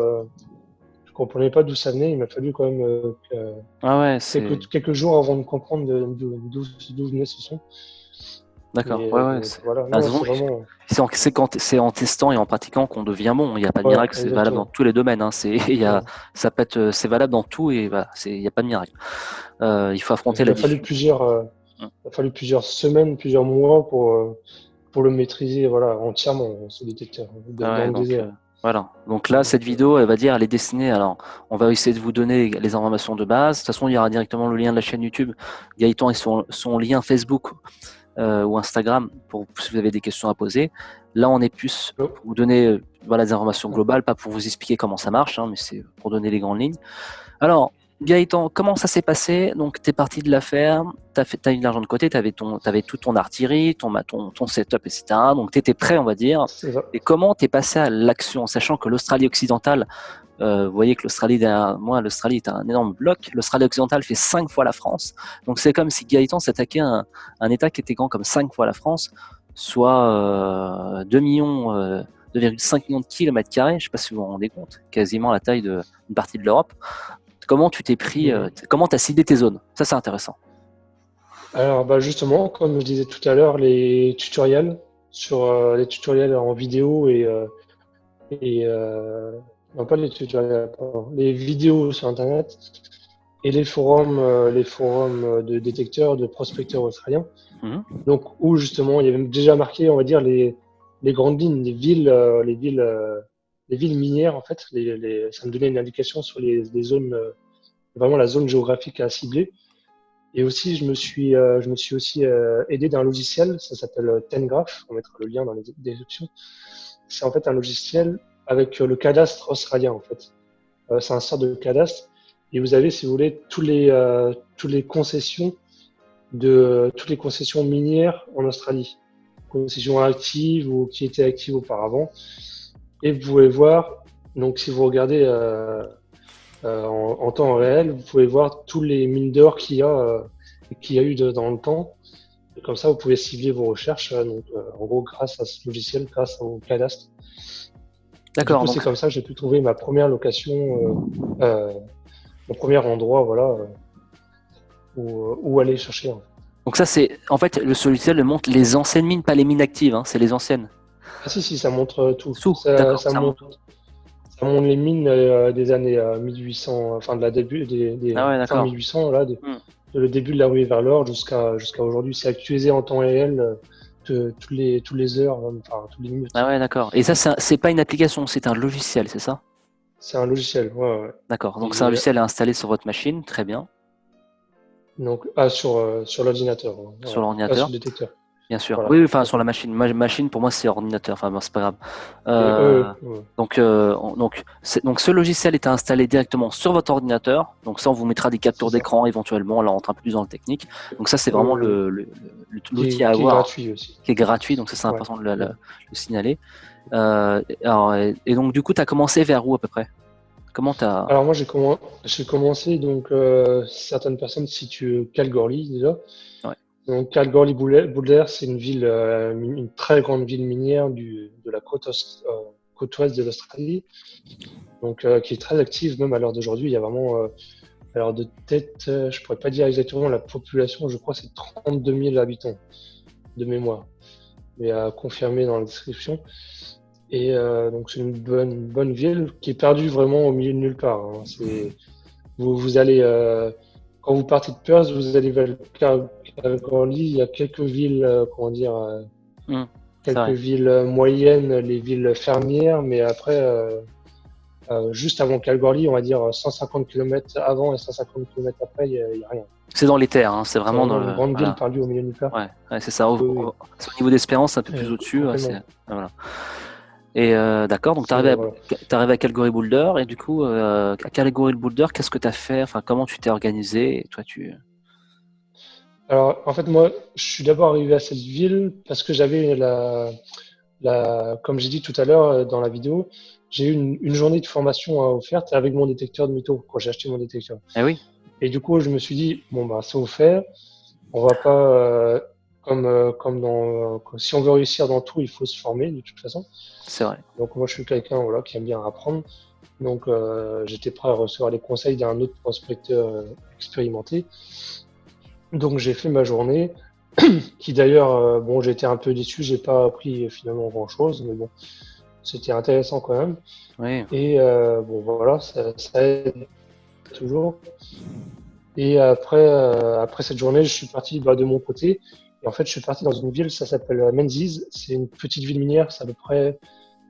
d'où ça venait. Il m'a fallu quand même Ah ouais, c'est. quelques jours avant de comprendre d'où venait ce son. D'accord. Mais Ouais, ouais. donc voilà, Ah, de non, toute façon, c'est vraiment. c'est en testant et en pratiquant qu'on devient bon. Il n'y a pas de Ouais, miracle, c'est valable dans exactement. tous les domaines. Hein. Ouais. Ça peut être, c'est valable dans tout et voilà, il n'y a pas de miracle. Il faut affronter Il la a fallu difficulté. plusieurs, il a fallu plusieurs semaines, plusieurs mois pour le maîtriser, voilà, entièrement, ce détecteur, Ah dans ouais, le donc désert. voilà. Donc là, Donc, cette vidéo, elle va dire, elle est destinée. Alors, on va essayer de vous donner les informations de base. De toute façon, il y aura directement le lien de la chaîne YouTube. Gaëtan et son lien Facebook ou Instagram pour si vous avez des questions à poser. Là, on est plus oh, pour vous donner voilà, des informations ouais. globales, pas pour vous expliquer comment ça marche, hein, mais c'est pour donner les grandes lignes. Alors, Gaëtan, comment ça s'est passé? Donc, tu es parti de la ferme, tu as eu de l'argent de côté, tu avais tout ton artillerie, ton setup, etc. Donc, tu étais prêt, on va dire. C'est ça. Et comment tu es passé à l'action, sachant que l'Australie occidentale, vous voyez que l'Australie, derrière moi, l'Australie est un énorme bloc. L'Australie occidentale fait 5 fois la France. Donc, c'est comme si Gaëtan s'attaquait à un État qui était grand comme 5 fois la France, soit 2,5 millions de kilomètres carrés. Je ne sais pas si vous vous rendez compte, quasiment la taille d'une partie de l'Europe. Comment tu t'es pris, Mhm. comment tu as ciblé tes zones? Ça, c'est intéressant. Alors, bah, justement, comme je disais tout à l'heure, les tutoriels en vidéo et non pas les tutoriels, pardon, les vidéos sur Internet et les forums de détecteurs, de prospecteurs australiens. Mhm. Donc, où justement, il y avait déjà marqué, on va dire, les grandes lignes, les villes minières, en fait. Ça me donnait une indication sur les zones, vraiment la zone géographique à cibler. Et aussi, je me suis aussi aidé d'un logiciel, ça s'appelle Tengraph, on mettra le lien dans les descriptions. C'est en fait un logiciel avec le cadastre australien, en fait. C'est un sort de cadastre. Et vous avez, si vous voulez, toutes les concessions minières en Australie. Concessions actives ou qui étaient actives auparavant. Et vous pouvez voir, donc si vous regardez en temps réel, vous pouvez voir tous les mines d'or qu'il y a eu dans le temps. Et comme ça, vous pouvez cibler vos recherches, en gros, grâce à ce logiciel, grâce au cadastre. Et du D'accord, coup, c'est donc, comme ça que j'ai pu trouver ma première location, mon premier endroit, voilà, où aller chercher, hein. donc ça, c'est, en fait, le logiciel montre les anciennes mines, pas les mines actives, hein, c'est les anciennes. Ah si, ça montre tout. Sous, d'accord, Ça ça montre. montre, ça montre les mines des années 1800, enfin de la début Ah ouais, fin d'accord. 1800, là, Hmm. le début de la ruée vers l'or jusqu'à aujourd'hui. C'est actualisé en temps réel tous les heures, enfin toutes les Ah minutes. ouais, d'accord. Et ça, c'est pas une application, c'est un logiciel, c'est ça? C'est un logiciel, ouais, ouais. D'accord. Donc c'est un Et, logiciel à installer sur votre machine, très bien, donc, sur l'ordinateur, hein, sur ouais, pas sur l'ordinateur, le détecteur. bien sûr. Voilà, Oui, oui, tout enfin à sur la fait. machine. Machine pour moi c'est ordinateur. Enfin bon, c'est pas grave. Et Euh, ouais. donc ce logiciel est installé directement sur votre ordinateur. Donc ça, on vous mettra des C'est captures ça. d'écran éventuellement. Là, on rentre un peu plus dans le technique. Donc ça, c'est vraiment Euh, l'outil à qui est avoir, gratuit aussi. qui est gratuit. Donc ça, c'est Ouais. important de le signaler. Et donc du coup, tu as commencé vers où à peu près? Comment t'as... Alors moi j'ai commencé donc certaines personnes situent Kalgoorlie déjà. Ouais. Donc Kalgoorlie-Boulder, c'est une ville, une très grande ville minière de la côte ouest de l'Australie, donc qui est très active même à l'heure d'aujourd'hui. Il y a vraiment, à l'heure de tête, je pourrais pas dire exactement la population, je crois que c'est 32 000 habitants de mémoire, mais à confirmer dans la description. Et donc c'est une bonne ville qui est perdue vraiment au milieu de nulle part, hein. Vous allez, quand vous partez de Perth, vous allez vers Kalgoorlie, il y a quelques villes, comment dire, C'est quelques vrai. villes moyennes, les villes fermières, mais après, juste avant Kalgoorlie, on va dire 150 km avant et 150 km après, il y a rien. C'est dans les terres, hein, c'est C'est vraiment dans vraiment une le... grande ville Voilà. perdue au milieu de nulle part. Ouais, ouais, c'est ça. Oui, oui, C'est au niveau d'Espérance, un peu plus au-dessus. Ouais, complètement. voilà. Et d'accord, donc tu Voilà. arrivé à Calgary Boulder, et du coup, à Calgary Boulder, qu'est-ce que tu as fait? Enfin, comment tu t'es organisé? Et toi, Alors, en fait, moi, je suis d'abord arrivé à cette ville parce que j'avais comme j'ai dit tout à l'heure dans la vidéo, j'ai eu une journée de formation offerte avec mon détecteur de métaux quand j'ai acheté mon détecteur. Eh oui, Et du coup, je me suis dit, bon, bah, c'est offert. On va pas, si on veut réussir dans tout, il faut se former de toute façon. c'est vrai. Donc, moi, je suis quelqu'un, voilà, qui aime bien apprendre. Donc, j'étais prêt à recevoir les conseils d'un autre prospecteur expérimenté. Donc, j'ai fait ma journée qui d'ailleurs, bon, j'ai été un peu déçu, j'ai pas appris finalement grand-chose, mais bon, c'était intéressant quand même. Oui. Et bon, voilà, ça aide toujours. Et après cette journée, je suis parti de mon côté. Et en fait, je suis parti dans une ville, ça s'appelle Menzies. C'est une petite ville minière, c'est à peu près,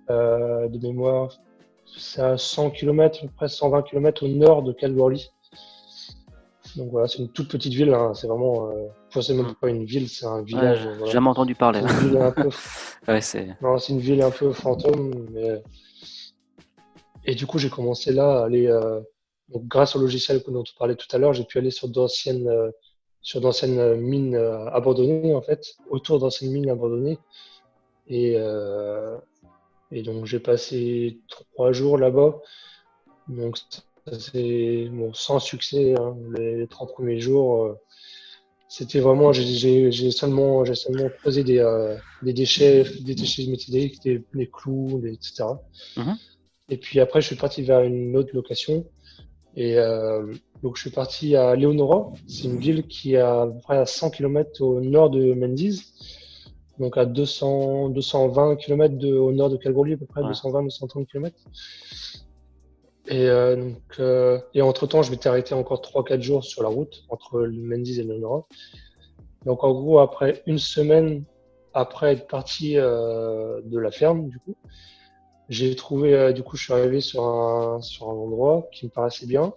de mémoire, c'est à 100 km, à peu près 120 km au nord de Kalgoorlie. Donc voilà, c'est une toute petite ville, hein. C'est vraiment, c'est même Mm. pas une ville, c'est un Ouais, village. j'ai Voilà. jamais entendu parler. C'est une ville un peu, Ouais, c'est. non, c'est une ville un peu fantôme. Et du coup, j'ai commencé là à aller, donc grâce au logiciel dont on parlait tout à l'heure, j'ai pu aller sur d'anciennes mines abandonnées en fait, autour d'anciennes mines abandonnées. Et, euh, et donc j'ai passé 3 jours là-bas. Donc ça, c'est bon, sans succès, hein. Les 3 premiers jours, c'était vraiment, j'ai seulement creusé des déchets métalliques, des clous, etc. Mhm. Et puis après, je suis parti vers une autre location. Et donc, je suis parti à Leonora. C'est une ville qui est à peu près à 100 km au nord de Menzies. Donc, à 220 km au nord de Kalgoorlie, à peu près Ouais. 220-230 km. Et entre-temps, je m'étais arrêté encore 3-4 jours sur la route entre Menzies et Leonora. Donc, en gros, après une semaine après être parti de la ferme, du coup, j'ai trouvé, du coup, je suis arrivé sur un endroit qui me paraissait bien.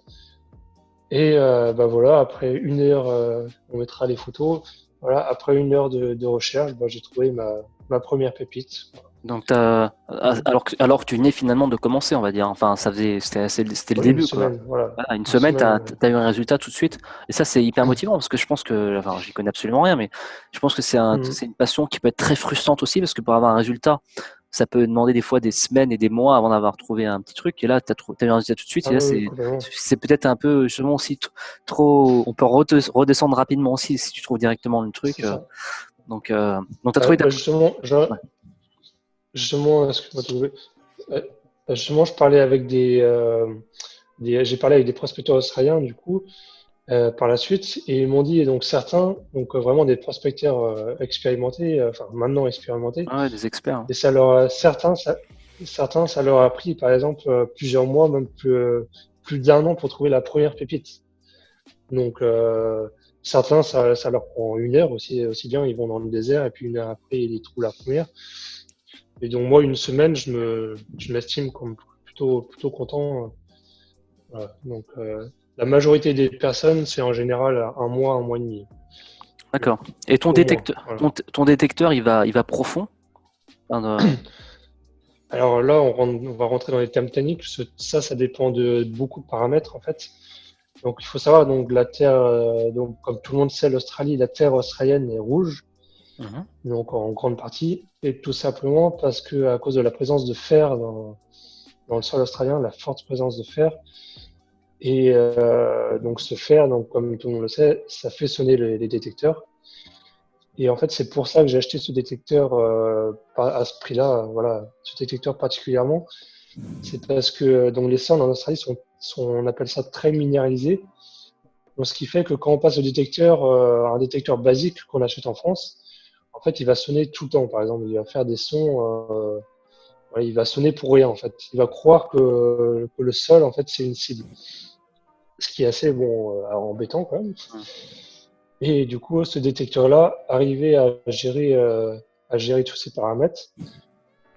Et bah voilà, après 1 heure, on mettra les photos. Voilà, après 1 heure de recherche, bah, j'ai trouvé ma première pépite. Donc, Donc, alors que tu venais finalement de commencer, on va dire. Enfin, c'était le une début, quoi. semaine, voilà. Voilà, une Une semaine, tu semaine, as eu un résultat tout de suite. Et ça, c'est hyper motivant parce que je pense que, enfin, j'y connais absolument rien, mais je pense que Mhm. c'est une passion qui peut être très frustrante aussi parce que pour avoir un résultat, ça peut demander des fois des semaines et des mois avant d'avoir trouvé un petit truc. Et là, tu as eu un résultat tout de suite. Ah Et là, oui, oui, complètement. c'est peut-être un peu, justement, aussi trop. On peut redescendre rapidement aussi si tu trouves directement le truc. C'est ça. Donc tu as trouvé ta. Bah, justement, Ouais. excuse-moi de te couper. Euh, justement, je parlais avec j'ai parlé avec des prospecteurs australiens, du coup, par la suite, et ils m'ont dit, et donc certains, donc vraiment des prospecteurs expérimentés, enfin maintenant expérimentés, Ouais, des experts. Hein. et certains, ça leur a pris, par exemple, plusieurs mois, même plus d'1 an pour trouver la première pépite. Donc, certains, ça leur prend 1 heure aussi bien, ils vont dans le désert et puis 1 heure après, ils trouvent la première. Et donc, moi, une semaine, je m'estime comme plutôt content. Voilà. Donc, la majorité des personnes, c'est en général 1 mois et demi. Donc, D'accord. Et ton au moins. détecteur, Voilà. ton détecteur, il va profond. Enfin, Alors là, on va rentrer dans les termes techniques. Ça dépend de beaucoup de paramètres, en fait. Donc, il faut savoir, donc, la Terre, donc, comme tout le monde sait, l'Australie, la Terre australienne est rouge, Mhm. donc en grande partie, et tout simplement parce que à cause de la présence de fer dans le sol australien, la forte présence de fer, et donc ce fer, donc comme tout le monde le sait, ça fait sonner les détecteurs. Et en fait, c'est pour ça que j'ai acheté ce détecteur à ce prix-là, voilà, ce détecteur particulièrement. C'est parce que donc les sols en Australie on appelle ça très minéralisés. Donc, ce qui fait que quand on passe au détecteur, un détecteur basique qu'on achète en France, en fait, il va sonner tout le temps. Par exemple, il va faire des sons, voilà, il va sonner pour rien en fait. Il va croire que le sol, en fait, c'est une cible. Ce qui est assez bon, embêtant quand même. Mhm. Et du coup, ce détecteur-là arrivait à gérer tous ces paramètres.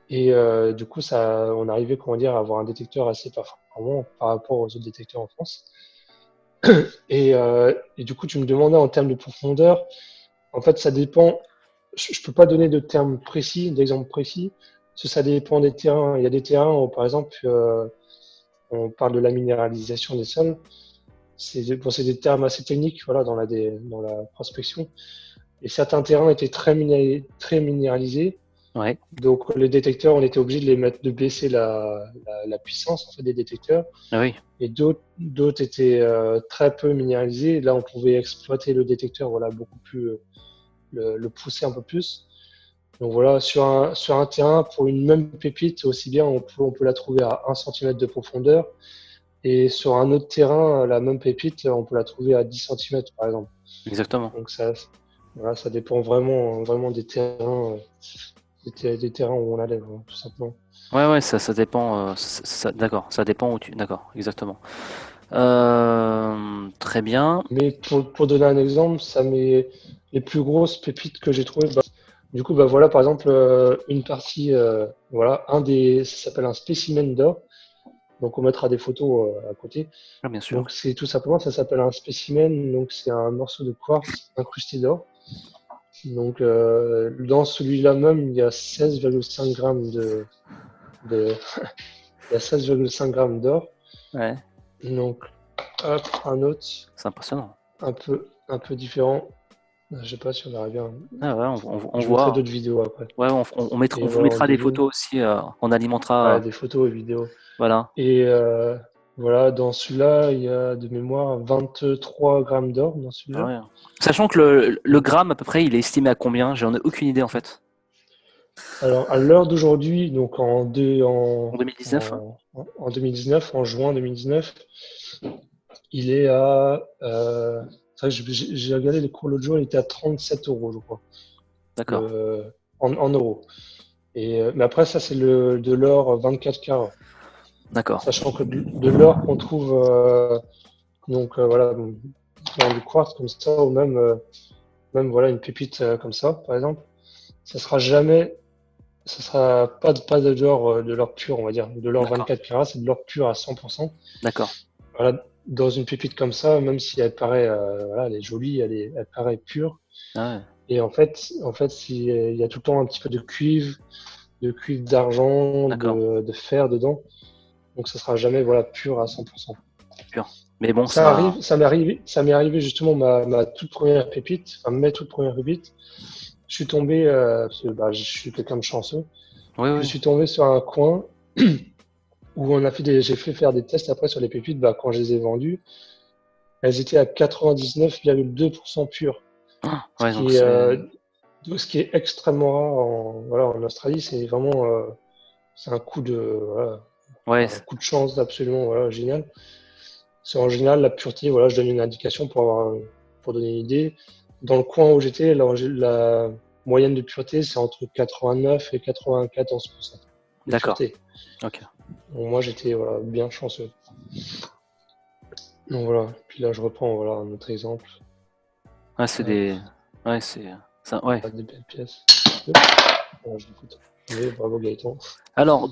Et du coup, on arrivait, comment dire, à avoir un détecteur assez performant par rapport aux autres détecteurs en France. Et du coup, tu me demandais en termes de profondeur. En fait, ça dépend. Je ne peux pas donner de termes précis, d'exemples précis, parce que ça dépend des terrains. Il y a des terrains où, par exemple, on parle de la minéralisation des sols. C'est des termes assez techniques, voilà, dans la prospection. Et certains terrains étaient très minéralisés. Ouais. Donc, les détecteurs, on était obligé de baisser la puissance en fait, des détecteurs. Ah oui. Et d'autres étaient très peu minéralisés. Là, on pouvait exploiter le détecteur, voilà, beaucoup plus, le pousser un peu plus. Donc voilà, sur un terrain, pour une même pépite, aussi bien on peut la trouver à 1 cm de profondeur. Et sur un autre terrain, la même pépite, on peut la trouver à 10 cm, par exemple. Exactement. Donc Voilà, ça dépend vraiment des terrains, des terrains où on allait, voilà, tout simplement. Ouais, ça dépend. D'accord, ça dépend où tu. D'accord, exactement. Très bien. Mais pour donner un exemple, ça met les plus grosses pépites que j'ai trouvées. Bah, du coup, bah voilà, par exemple, une partie, voilà, ça s'appelle un spécimen d'or. Donc, on mettra des photos à côté. Ah, bien sûr. Donc, c'est tout simplement, ça s'appelle un spécimen. Donc, c'est un morceau de quartz incrusté d'or. Donc, dans celui-là même, il y a 16,5 grammes de, il y a 16,5 grammes d'or. Ouais, Donc, hop, un autre, c'est impressionnant. un peu différent. Je sais pas si on arrive bien. Ah ouais, on Je mettrai voit. d'autres vidéos après. Ouais, on Et vous voilà, en mettra des devine. photos aussi. On alimentera. Ouais, des photos et vidéos. Voilà. Et voilà, dans celui-là, il y a de mémoire 23 grammes d'or dans Ah celui-là. ouais. Sachant que le gramme, à peu près, il est estimé à combien? J'en ai aucune idée en fait. Alors, à l'heure d'aujourd'hui, donc En 2019, hein. en 2019, en juin 2019, il est à. C'est vrai que j'ai regardé les cours l'autre jour, il était à 37 euros, je crois, D'accord. le, en euros. Et, mais après, ça, c'est de l'or 24 carats. D'accord. Sachant que de l'or qu'on trouve donc voilà, dans du quartz comme ça, ou même voilà, une pépite comme ça, par exemple, ça sera jamais, ça sera pas de l'or pur, on va dire, de l'or D'accord. 24 carats, c'est de l'or pur à 100%. D'accord. Voilà, dans une pépite comme ça, même si elle paraît, voilà, elle est jolie, elle paraît pure. Ah ouais. Et en fait, il y a tout le temps un petit peu de cuivre d'argent, D'accord. de fer dedans. Donc ça sera jamais voilà pur à 100%. Pur. Mais bon, Ça ça. arrive, ça m'est arrivé justement ma toute première pépite, enfin mes toutes premières pépites. Je suis tombé, parce que bah, je suis quelqu'un de chanceux, Oui, je oui. suis tombé sur un coin où j'ai fait faire des tests après sur les pépites. Bah, quand je les ai vendues, elles étaient à 99,2% pures, Ah, ce ouais, donc qui est, c'est. ce qui est extrêmement rare voilà, en Australie. C'est vraiment, c'est un coup voilà, Ouais, un coup de chance absolument voilà, génial. C'est en général la pureté, voilà, je donne une indication pour donner une idée. Dans le coin où j'étais, la moyenne de pureté, c'est entre 89 et 94% de d'accord. pureté. Ok. Donc moi, j'étais voilà, bien chanceux. Donc voilà, puis là, je reprends voilà, un autre exemple. Ouais, c'est Hop, des. Ouais, c'est. Ouais. des belles pièces. Hop, voilà, je l'écoute. Oui, bravo Gaëtan. Alors,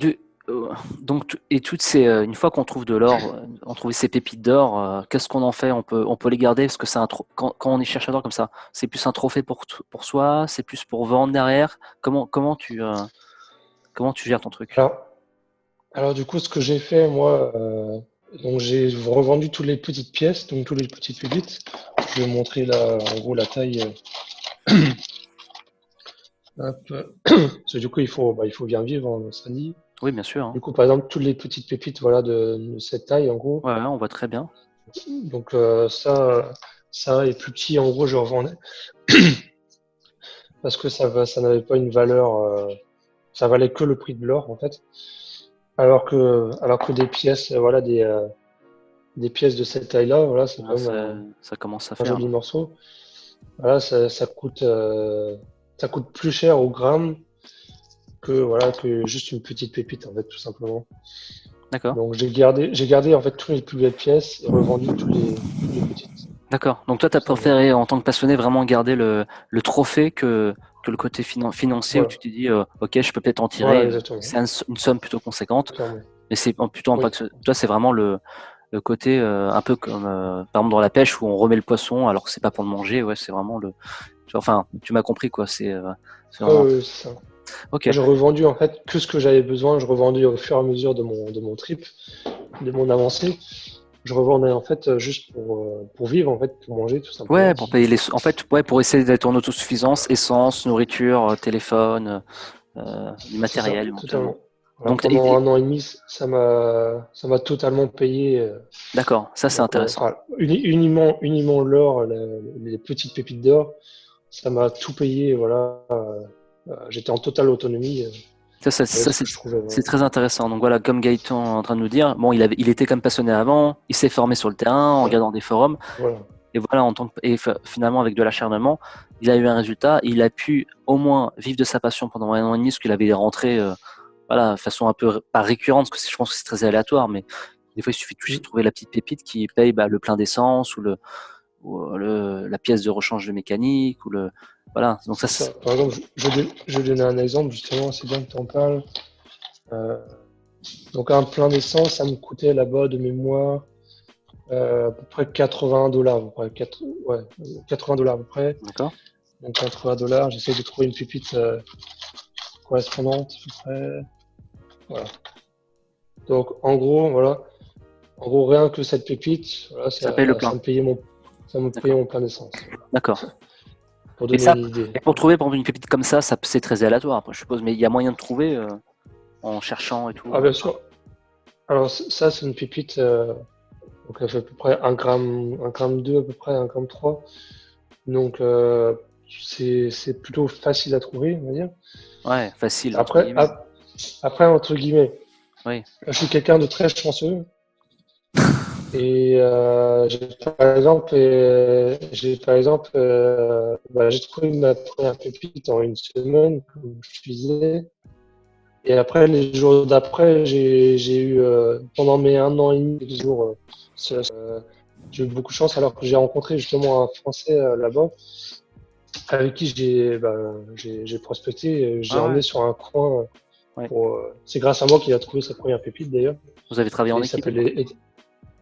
donc, et toutes ces, une fois qu'on trouve de l'or, on trouve ces pépites d'or, qu'est-ce qu'on en fait? On peut les garder parce que quand on est chercheur d'or comme ça, c'est plus un trophée pour soi, c'est plus pour vendre derrière. Comment tu gères ton truc? Alors, alors du coup, ce que j'ai fait, moi, donc j'ai revendu toutes les petites pièces, donc toutes les petites pépites. Je vais vous montrer là, en gros, la taille. Hop. Parce que du coup, il faut bien vivre en Australie. Oui, bien sûr, hein. Du coup, par exemple, toutes les petites pépites voilà, de cette taille, en gros. Ouais, ouais, on voit très bien. Donc, ça et plus petit, en gros, je revendais. Parce que ça n'avait pas une valeur. Ça valait que le prix de l'or, en fait. Alors que des pièces, voilà, des pièces de cette taille-là, voilà, c'est Ah, quand même ça commence à un faire joli là. morceau. Voilà, ça coûte plus cher au gramme que juste une petite pépite, en fait, tout simplement. D'accord. Donc j'ai gardé en fait toutes les plus belles pièces et revendu toutes les petites. D'accord. Donc toi, tu as Tout simplement. préféré, en tant que passionné, vraiment garder le trophée que le côté financier où Voilà. tu t'es dit, ok, je peux peut-être en Voilà, tirer, exactement. c'est une somme plutôt conséquente, Clairement. mais c'est plutôt Oui. toi, c'est vraiment le côté un peu comme, par exemple, dans la pêche où on remet le poisson alors que c'est pas pour le manger, ouais, c'est vraiment enfin, tu m'as compris, quoi, c'est vraiment, C'est ça. ok, Moi, j'ai revendu en fait que ce que j'avais besoin. Je revendais au fur et à mesure de mon trip, de mon avancée. Je revendais en fait juste pour vivre, en fait, pour manger, tout ouais, simplement. pour payer en fait, ouais, pour essayer d'être en autosuffisance, essence, nourriture, téléphone, du C'est ça, matériel éventuellement. totalement. Voilà, Donc, pendant un an et demi, ça m'a totalement payé. d'accord, ça c'est Donc, intéressant. enfin, uniment l'or, les petites pépites d'or, ça m'a tout payé. Voilà, j'étais en totale autonomie Ça, ça, avec ça, ce c'est que je trouvais. c'est Voilà. très intéressant. Donc voilà, comme Gaëtan est en train de nous dire, bon, il était comme passionné avant, il s'est formé sur le terrain en Ouais, regardant des forums, voilà. Et voilà, finalement, avec de l'acharnement, il a eu un résultat. Il a pu au moins vivre de sa passion pendant 1 an et demi, parce qu'il avait des rentrées voilà, de façon un peu, pas récurrente, parce que je pense que c'est très aléatoire, mais des fois, il suffit de trouver la petite pépite qui paye le plein d'essence ou la pièce de rechange de mécanique. Voilà. Donc ça. Par exemple, je vais donner un exemple, justement, c'est bien que tu en parles. Donc, un plein d'essence, ça me coûtait là-bas de mémoire à peu près $80, à peu près. 80 $ à peu près. D'accord. Donc, $80, j'essaie de trouver une pépite correspondante, à peu près. Voilà. Donc, en gros, voilà. En gros, rien que cette pépite, voilà, Ça paye le plein. ça me payait mon plein d'essence. D'accord. Pour donner une idée. Et pour trouver par exemple, une pépite comme ça c'est très aléatoire, après, je suppose, mais il y a moyen de trouver en cherchant et tout. Ah, bien sûr. Alors, ça, c'est une pépite. Donc, elle fait à peu près 1 gramme 2, à peu près 1 gramme 3. Donc, c'est plutôt facile à trouver, on va dire. Ouais, facile. Après, entre guillemets, oui. Je suis quelqu'un de très chanceux. Et par exemple, j'ai trouvé ma première pépite en 1 semaine, comme je te disais. Et après, les jours d'après, j'ai eu, pendant mes 1 an et demi, des jours, j'ai eu beaucoup de chance, alors que j'ai rencontré justement un Français là-bas, avec qui j'ai prospecté, j'ai emmené sur un coin. C'est grâce à moi qu'il a trouvé sa première pépite d'ailleurs. Vous avez travaillé en équipe?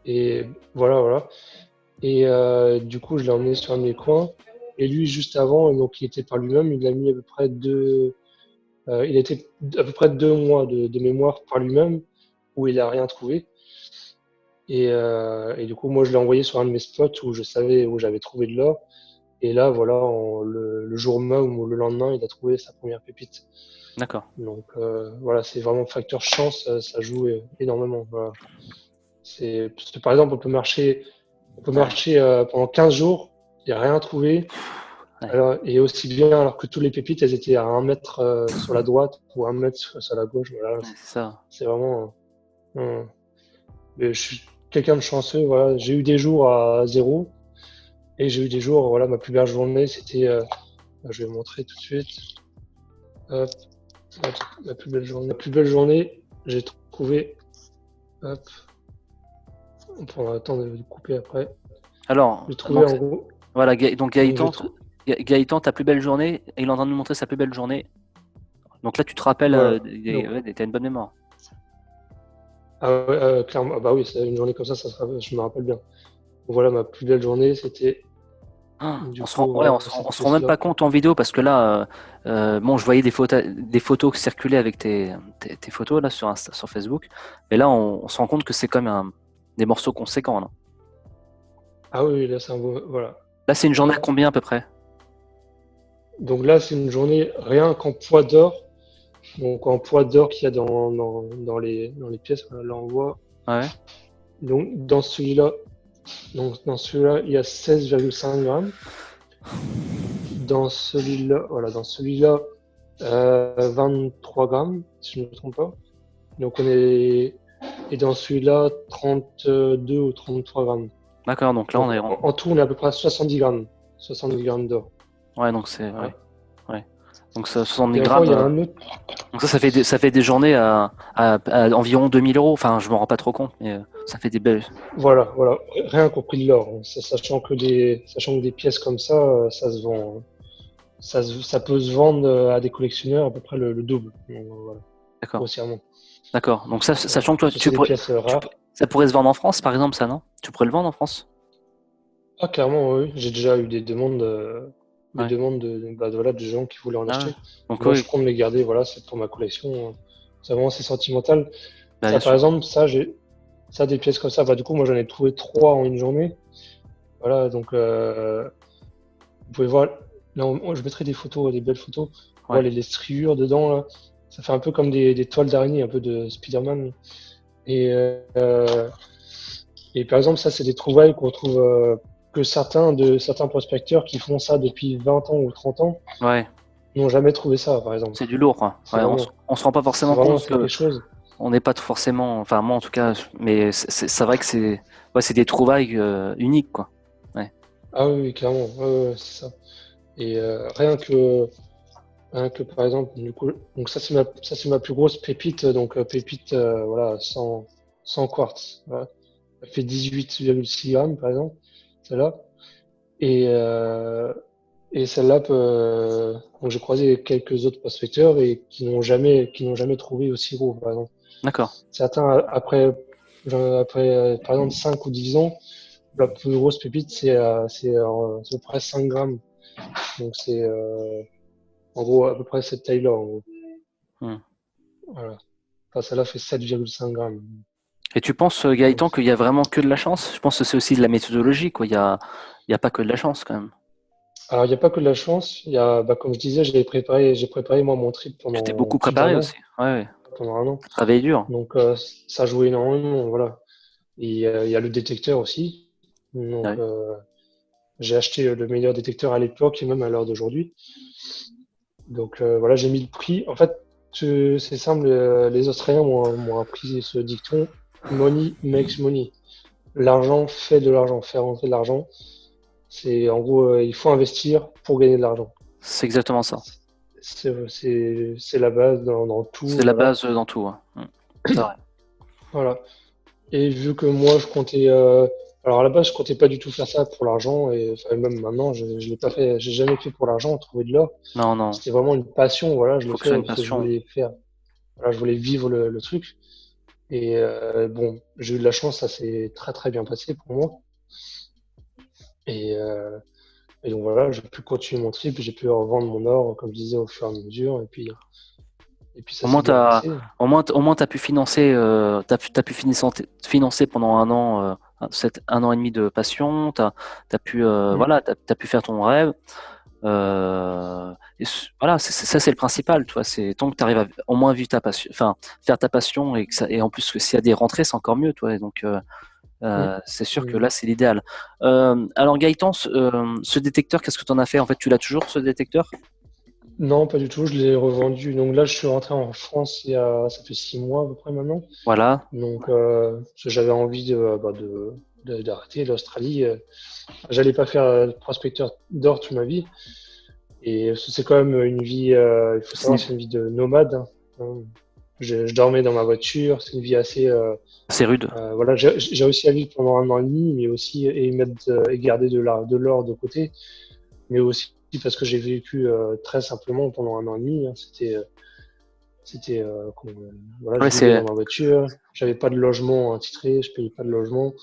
Et voilà. Et du coup, je l'ai emmené sur un de mes coins. Et lui, juste avant, donc il était par lui-même, il a mis à peu près il était à peu près 2 mois de mémoire par lui-même, où il a rien trouvé. Et du coup, moi, je l'ai envoyé sur un de mes spots où je savais où j'avais trouvé de l'or. Et là, voilà, le jour même ou le lendemain, il a trouvé sa première pépite. D'accord. Donc voilà, c'est vraiment facteur chance, ça joue énormément. Voilà. Parce que, par exemple, on peut marcher pendant 15 jours, il n'y a rien trouvé. Ouais. Alors, et aussi bien, alors que toutes les pépites, elles étaient à 1 mètre sur la droite ou 1 mètre sur la gauche. Voilà. C'est ça. C'est vraiment. Mais je suis quelqu'un de chanceux. Voilà. J'ai eu des jours à 0 et j'ai eu des jours. Voilà, ma plus belle journée, c'était. Je vais montrer tout de suite. Hop, ma plus belle journée. Ma plus belle journée, j'ai trouvé. Hop. On prendra le temps de le couper après. Alors, j'ai trouvé en gros. Voilà, donc Gaëtan, ta plus belle journée, et il est en train de nous montrer sa plus belle journée. Donc là, tu te rappelles, t'as une bonne mémoire. Ah ouais, clairement. Ah bah oui, c'est une journée comme ça, je me rappelle bien. Donc voilà, ma plus belle journée, c'était. On se rend même pas compte en vidéo, parce que là, bon, je voyais des photos circuler avec tes photos là sur Facebook, mais là, on se rend compte que c'est quand même des morceaux conséquents. Là. Ah oui, là, c'est un beau. Voilà. Là, c'est une journée à combien à peu près? Donc là, c'est une journée rien qu'en poids d'or. Donc en poids d'or qu'il y a dans les pièces. Voilà, là, on voit. Ouais. Donc dans celui-là, il y a 16,5 grammes. Dans celui-là, 23 grammes, si je ne me trompe pas. Donc et dans celui-là, 32 ou 33 grammes. D'accord, donc là, on est en tout, on est à peu près à 70 grammes. 70 grammes d'or. Ouais, donc c'est. Ouais. Donc 70 et grammes. Il y a un autre... Donc ça fait des journées à environ 2000 €. Enfin, je me rends pas trop compte, mais ça fait des belles. Voilà. Rien qu'au prix de l'or. Sachant que des pièces comme ça, ça se vend. Ça peut se vendre à des collectionneurs à peu près le double. Donc, voilà. D'accord. Grossièrement. D'accord. Donc sachant que toi, ça pourrait se vendre en France, par exemple, ça, non? Tu pourrais le vendre en France? Ah, clairement, oui. J'ai déjà eu des demandes, de gens qui voulaient en acheter. Donc, moi, je compte les garder. Voilà, c'est pour ma collection. C'est vraiment sentimental. Bah, par exemple, des pièces comme ça. Du coup, moi, j'en ai trouvé 3 en une journée. Voilà, donc vous pouvez voir. Là, je mettrai des photos, des belles photos. Ouais. Les striures dedans, là. Ça fait un peu comme des toiles d'araignée, un peu de Spider-Man. Et par exemple, ça, c'est des trouvailles qu'on trouve que certains prospecteurs qui font ça depuis 20 ans ou 30 ans n'ont jamais trouvé ça, par exemple. C'est du lourd, quoi. On se rend pas forcément compte que on n'est pas forcément, enfin moi en tout cas, mais c'est vrai que c'est des trouvailles uniques, quoi. Ouais. Ah oui, oui, clairement, ouais, c'est ça. Et rien que par exemple, du coup, donc ça c'est ma plus grosse pépite, donc pépite, voilà, 100 quartz, voilà. Elle fait 18,6 grammes par exemple, celle-là. Et, euh, et celle-là, donc j'ai croisé quelques autres prospecteurs et qui n'ont jamais trouvé aussi gros, par exemple. D'accord. Certains, après, par exemple, 5 ou 10 ans, la plus grosse pépite, c'est à peu près 5 grammes. Donc c'est en gros à peu près cette taille-là, en gros. Hmm. Voilà. Enfin, celle-là fait 7,5 grammes. Et tu penses, Donc, Gaëtan, qu'il y a vraiment que de la chance? Je pense que c'est aussi de la méthodologie, quoi. Il y a pas que de la chance, quand même. alors, il n'y a pas que de la chance. Il y a, bah, comme je disais, j'ai préparé moi mon trip Tu t'es pendant beaucoup plus d'un préparé an. aussi. Ouais, ouais. Pendant un an. T'as travaillé dur. Donc, ça jouait énormément. Voilà. Et il y a le détecteur aussi. Donc, Ouais. j'ai acheté le meilleur détecteur à l'époque et même à l'heure d'aujourd'hui. Donc, voilà, j'ai mis le prix. En fait, c'est simple. Les Australiens m'ont appris ce dicton: Money makes money. L'argent fait de l'argent, fait rentrer de l'argent. C'est en gros, il faut investir pour gagner de l'argent. C'est exactement ça. C'est la base dans tout, C'est la voilà. base dans tout, ouais. C'est vrai. Voilà. Et vu que moi, je comptais, alors à la base, je comptais pas du tout faire ça pour l'argent, et enfin, même maintenant, je l'ai pas fait, j'ai jamais fait pour l'argent, trouver de l'or. Non, non. C'était vraiment une passion, voilà, je l'ai Faut que ce soit fait une parce que je passion. voulais faire, voilà, je voulais vivre le truc. Et bon, j'ai eu de la chance, ça s'est très très bien passé pour moi. Et, euh, et donc voilà, j'ai pu continuer mon trip, j'ai pu revendre mon or, comme je disais, au fur et à mesure, et puis ça Au s'est moins, bien passé. au moins, t'as pu financer, t'as pu financer pendant un an, un an et demi de passion. T'as pu, Mm. voilà, t'as pu faire ton rêve. Voilà, ça c'est le principal, tu vois. C'est tant que tu arrives à au moins vivre ta passion, enfin faire ta passion et que ça, et en plus que s'il y a des rentrées, c'est encore mieux, toi. Et donc Mm. c'est sûr que Mm. là c'est l'idéal. Alors Gaëtan, ce détecteur, qu'est-ce que tu en as fait? En fait, tu l'as toujours ce détecteur? Non, pas du tout, je l'ai revendu. Donc là, je suis rentré en France ça fait 6 mois à peu près maintenant. Voilà, Donc, parce que j'avais envie d'arrêter l'Australie. J'allais pas faire prospecteur d'or toute ma vie. Et c'est quand même une vie, il faut savoir, c'est une vie de nomade, hein. Je dormais dans ma voiture. C'est une vie assez. c'est rude. Voilà, j'ai réussi à vivre pendant un an et demi, mais aussi et garder de l'or de côté. Mais aussi parce que j'ai vécu très simplement pendant un an et demi, hein. Voilà, Ouais, je vivais c'est dans ma voiture, j'avais pas de logement attitré, je payais pas de logement.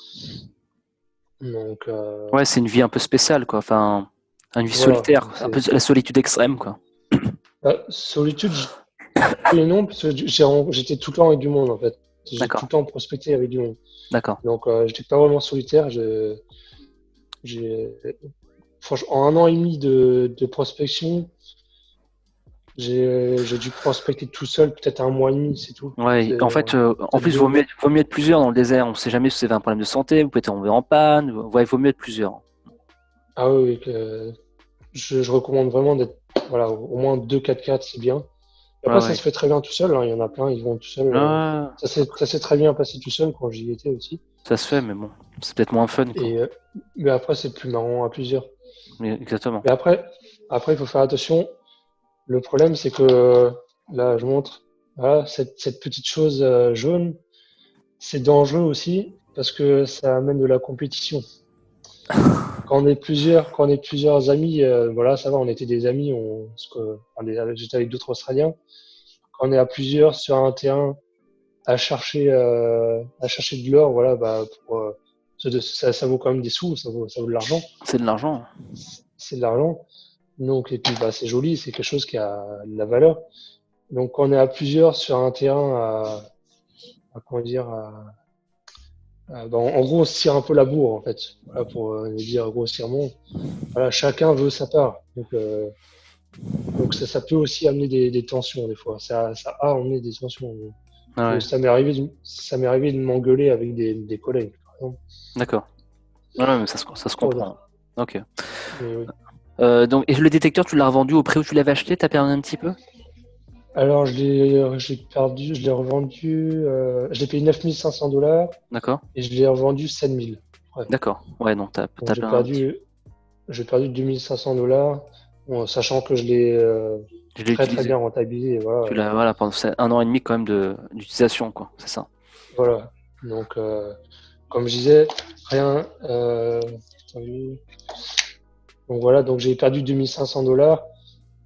Donc, ouais, c'est une vie un peu spéciale, quoi. Enfin, une vie voilà. solitaire, Donc un peu la solitude extrême, quoi. solitude, oui et non, parce que j'étais tout le temps avec du monde, en fait. J'ai tout D'accord, le temps prospecté avec du monde. d'accord. Donc, j'étais pas vraiment solitaire. J'ai, franchement, en un an et demi de prospection, j'ai dû prospecter tout seul, peut-être un mois et demi, c'est tout. Ouais, en fait, en Peut-être plus, deux mois. vaut mieux être plusieurs dans le désert. On ne sait jamais si vous avez un problème de santé, vous pouvez tomber en panne. Ouais, il vaut mieux être plusieurs. Ah oui, oui, je recommande vraiment d'être, voilà, au moins deux 4x4, c'est bien. Ouais, Après, ça ouais. se fait très bien tout seul, hein. Il y en a plein, ils vont tout seuls. Ouais, Ça s'est très bien passé tout seul quand j'y étais aussi. ça se fait, mais bon, c'est peut-être moins fun, quoi. Et, mais après, c'est plus marrant à plusieurs. Exactement. Mais après, il faut faire attention. Le problème, c'est que là, je montre, voilà, cette petite chose jaune, c'est dangereux aussi parce que ça amène de la compétition. Quand on est plusieurs amis, voilà, ça va, on était des amis, j'étais avec d'autres Australiens. Quand on est à plusieurs sur un terrain à chercher de l'or, voilà, bah, ça vaut quand même des sous, ça vaut de l'argent. C'est de l'argent. C'est de l'argent. Donc, et puis, bah, c'est joli, c'est quelque chose qui a de la valeur. Donc, quand on est à plusieurs sur un terrain comment dire, bah, en gros, on se tire un peu la bourre, en fait. Voilà, pour le dire grossièrement. Voilà, chacun veut sa part. Donc ça peut aussi amener des tensions, des fois. Ça a amené des tensions. Ah ouais, Ça m'est arrivé de m'engueuler avec des collègues, par exemple. d'accord. Ouais, ouais, mais ça se Voilà. comprend. Ok. Mais oui. Donc, et le détecteur, tu l'as revendu au prix où tu l'avais acheté? T'as perdu un petit peu? Alors, je l'ai perdu, je l'ai revendu, je l'ai payé 9 500 $ D'accord. et je l'ai revendu 7 000. Ouais. D'accord. Ouais, donc Donc, t'as j'ai perdu un petit peu. perdu, j'ai perdu 2500 $, bon, sachant que je l'ai Je l'ai très très utilisé. bien rentabilisé. Tu Voilà, l'as, voilà, pendant 1 an et demi quand même d'utilisation, quoi. C'est ça. voilà. Donc, comme je disais, rien. Donc voilà, donc j'ai perdu 2500 $.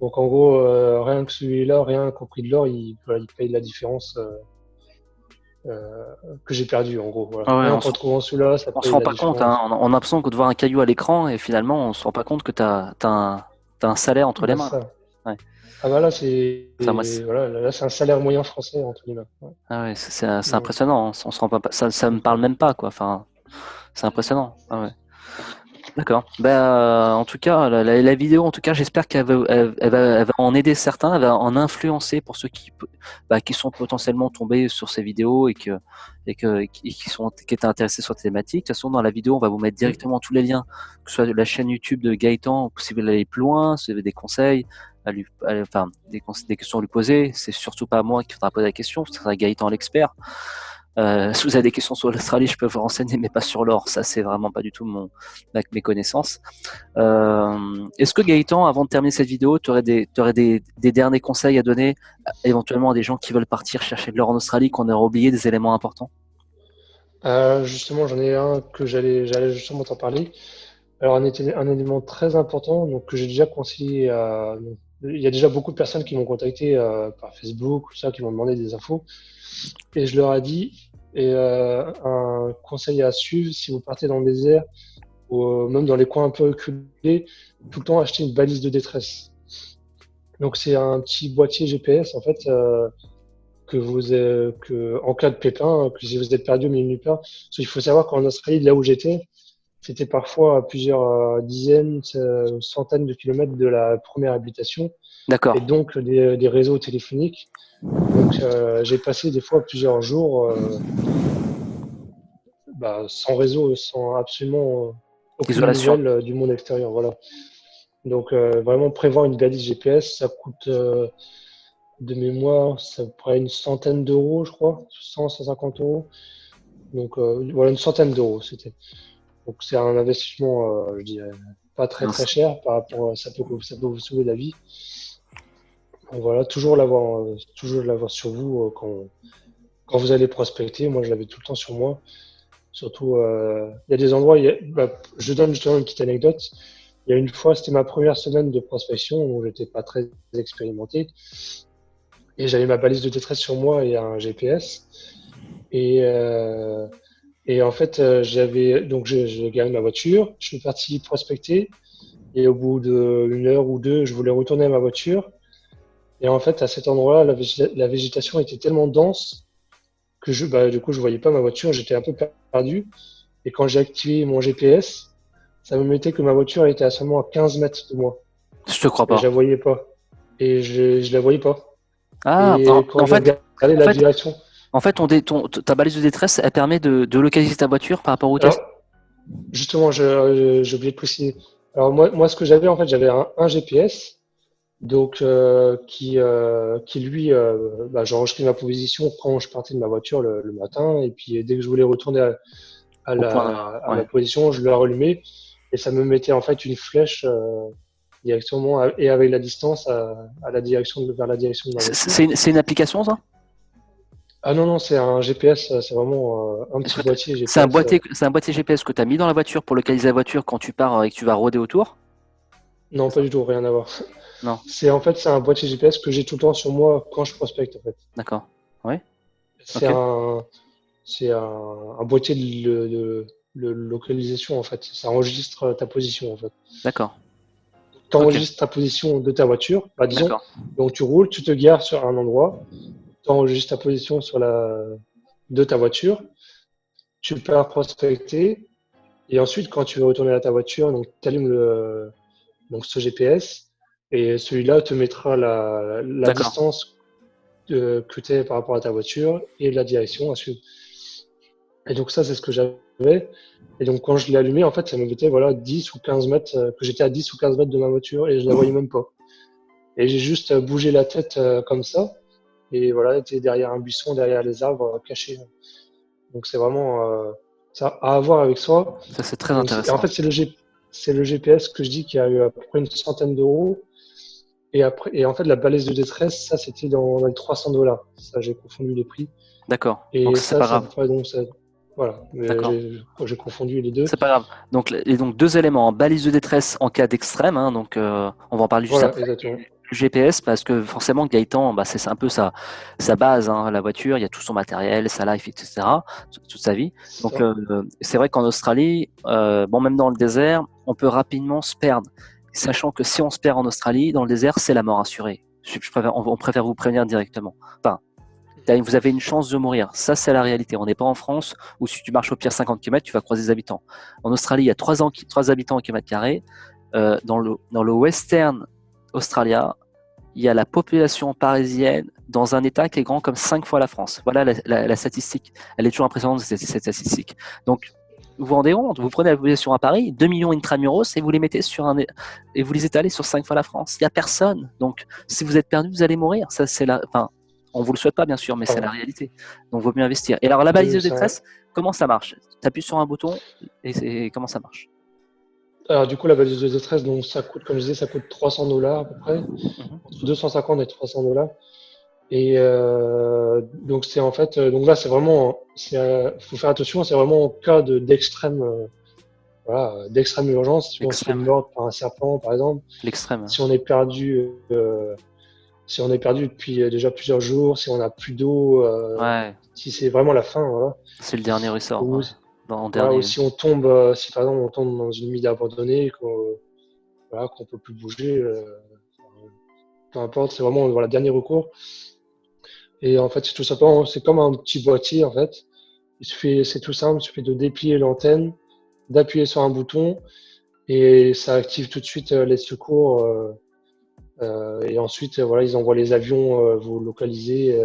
Donc en gros, rien que celui-là, rien qu'au prix de l'or, voilà, il paye la différence euh, que j'ai perdu en gros. Voilà. Ah ouais, Rien qu'en trouvant celui-là, ça on se paye rend la pas compte, hein. différence. On a l'impression que de voir un caillou à l'écran et finalement on se rend pas compte que t'as un salaire entre les Bah, mains. ça. Ouais. Ah bah là, Ça, voilà, là, c'est un salaire moyen français entre guillemets. Ouais. ah ouais, c'est Donc, impressionnant, hein. On se rend pas, ça me parle même pas, quoi. Enfin, c'est impressionnant. Ah ouais. D'accord. En tout cas, la vidéo, en tout cas, j'espère elle va en aider certains, elle va en influencer pour ceux qui sont potentiellement tombés sur ces vidéos qui étaient intéressés sur la thématique. De toute façon, dans la vidéo, on va vous mettre directement tous les liens, que ce soit de la chaîne YouTube de Gaëtan, si vous voulez aller plus loin, si vous avez des conseils, enfin, des questions à lui poser. C'est surtout pas moi qui faudra poser la question, ce sera Gaëtan l'expert. Si vous avez des questions sur l'Australie, je peux vous renseigner, mais pas sur l'or. Ça, c'est vraiment pas du tout mes connaissances. Est-ce que Gaëtan, avant de terminer cette vidéo, tu aurais des derniers conseils à donner, éventuellement à des gens qui veulent partir chercher de l'or en Australie, qu'on aurait oublié des éléments importants? justement, j'en ai un que j'allais justement t'en parler. Alors, un élément très important, donc que j'ai déjà conseillé à. Donc, il y a déjà beaucoup de personnes qui m'ont contacté par Facebook, tout ça, qui m'ont demandé des infos. Et je leur ai dit, un conseil à suivre si vous partez dans le désert ou même dans les coins un peu reculés, tout le temps acheter une balise de détresse. Donc, c'est un petit boîtier GPS, en fait, en cas de pépin, que si vous êtes perdu au milieu de nulle part. Parce qu'il faut savoir qu'en Australie, là où j'étais, c'était parfois à plusieurs dizaines, centaines de kilomètres de la première habitation et D'accord. donc des réseaux téléphoniques. Donc j'ai passé des fois plusieurs jours sans réseau, sans absolument aucune Isolation. nouvelle du monde extérieur. Voilà. Donc vraiment prévoir une balise GPS, ça coûte de mémoire, ça près une centaine d'euros, je crois, 150 euros. Donc voilà, une centaine d'euros, c'était. Donc c'est un investissement, je dirais, pas très Non, très cher par rapport à ça peut vous sauver la vie. Donc voilà, toujours l'avoir sur vous quand vous allez prospecter. Moi, je l'avais tout le temps sur moi. Surtout, il y a des endroits, je donne justement une petite anecdote. Il y a une fois, c'était ma première semaine de prospection, où j'étais pas très expérimenté. Et j'avais ma balise de détresse sur moi et un GPS. Et, euh, et en fait, j'ai gagné ma voiture. Je suis parti prospecter. Et au bout d'une heure ou deux, je voulais retourner à ma voiture. Et en fait, à cet endroit-là, la végétation était tellement dense que du coup, je voyais pas ma voiture. J'étais un peu perdu. Et quand j'ai activé mon GPS, ça me mettait que ma voiture était à seulement 15 mètres de moi. je te crois Et je pas. la voyais pas. Et je la voyais pas. Ah, Et quand en j'ai fait, regardé en la fait, direction, ta balise de détresse, elle permet de localiser ta voiture par rapport au test. alors justement, j'ai oublié de préciser. Alors moi, ce que j'avais, en fait, j'avais un GPS, donc qui lui, j'enregistrais ma position quand je partais de ma voiture le matin, et puis dès que je voulais retourner Au point. à ma Ouais. position, je le rallumais, et ça me mettait en fait une flèche directement et avec la distance à la direction vers la direction de ma voiture. C'est une application, ça? Ah non, non, c'est un GPS, c'est vraiment un Est-ce petit que boîtier GPS. c'est un boîtier GPS que tu as mis dans la voiture pour localiser la voiture quand tu pars et que tu vas rôder autour? Non, C'est pas ça? du tout, rien à voir. Non. C'est un boîtier GPS que j'ai tout le temps sur moi quand je prospecte en fait. D'accord. Oui. C'est Ok. un, un boîtier de localisation en fait. Ça enregistre ta position en fait. D'accord. Tu Ok. enregistres ta position de ta voiture, disons, D'accord. donc tu roules, tu te gares sur un endroit, tu enregistres ta position de ta voiture, tu pars prospecter, et ensuite quand tu veux retourner à ta voiture, donc tu allumes donc ce GPS, et celui-là te mettra la D'accord. distance que tu es par rapport à ta voiture et la direction à suivre. Et donc ça, c'est ce que j'avais. Et donc quand je l'ai allumé, en fait, ça me mettait voilà, 10 ou 15 mètres, que j'étais à 10 ou 15 mètres de ma voiture et je la voyais même pas. Et j'ai juste bougé la tête comme ça. Et voilà, j'étais derrière un buisson, derrière les arbres, caché. Donc c'est vraiment ça à avoir avec soi. Ça, c'est très Donc en fait, intéressant. c'est le G. c'est le GPS que je dis qui a eu à peu près une centaine d'euros. Et en fait, la balise de détresse, ça, c'était dans les $300. Ça, j'ai confondu les prix. D'accord. Donc Et c'est ça, pas c'est à grave. peu près, donc, voilà. Mais D'accord. j'ai confondu les deux. C'est pas grave. Donc, et donc deux éléments, balise de détresse en cas d'extrême, hein, donc on va en parler juste Voilà, après. exactement. Le GPS, parce que forcément Gaëtan, bah, c'est un peu sa base, hein, la voiture, il y a tout son matériel, sa life, etc., toute sa vie. C'est Donc ça. c'est vrai qu'en Australie, bon même dans le désert, on peut rapidement se perdre, sachant que si on se perd en Australie, dans le désert, c'est la mort assurée. On préfère vous prévenir directement. Enfin, vous avez une chance de mourir. Ça, c'est la réalité. On n'est pas en France où si tu marches au pire 50 km, tu vas croiser des habitants. En Australie, il y a 3 habitants au kilomètre carré. Dans le Western Australia, il y a la population parisienne dans un état qui est grand comme 5 fois la France. Voilà la statistique. Elle est toujours impressionnante, cette statistique. Donc, vous vous rendez compte, vous prenez la population à Paris, 2 millions intramuros, et vous les mettez et vous les étalez sur 5 fois la France. Il n'y a personne. Donc, si vous êtes perdu, vous allez mourir. Ça, enfin, on vous le souhaite pas, bien sûr, mais c'est la réalité. Donc, il vaut mieux investir. Et alors, la balise de détresse, comment ça marche? Tu appuies sur un bouton et comment ça marche? Alors, du coup, la balise de détresse, donc, ça coûte, comme je disais, ça coûte $300 à peu près, Mhm. entre 250 et $300. Et donc, c'est en fait, donc là, c'est vraiment, faut faire attention, c'est vraiment en cas d'extrême, voilà, d'extrême urgence. Si on se fait L'extrême. mordre par un serpent, par exemple, L'extrême. si on est perdu, si on est perdu depuis déjà plusieurs jours, si on n'a plus d'eau, Ouais, si c'est vraiment la fin, voilà. c'est le dernier ressort. Ou, Ouais. En voilà, ou dernier. si on tombe, si par exemple on tombe dans une mine abandonnée, voilà, qu'on peut plus bouger, peu importe, c'est vraiment voilà, dernier recours. Et en fait, c'est tout simplement, c'est comme un petit boîtier en fait. C'est tout simple, il suffit de déplier l'antenne, d'appuyer sur un bouton et ça active tout de suite les secours. Et ensuite, voilà, ils envoient les avions vous localiser,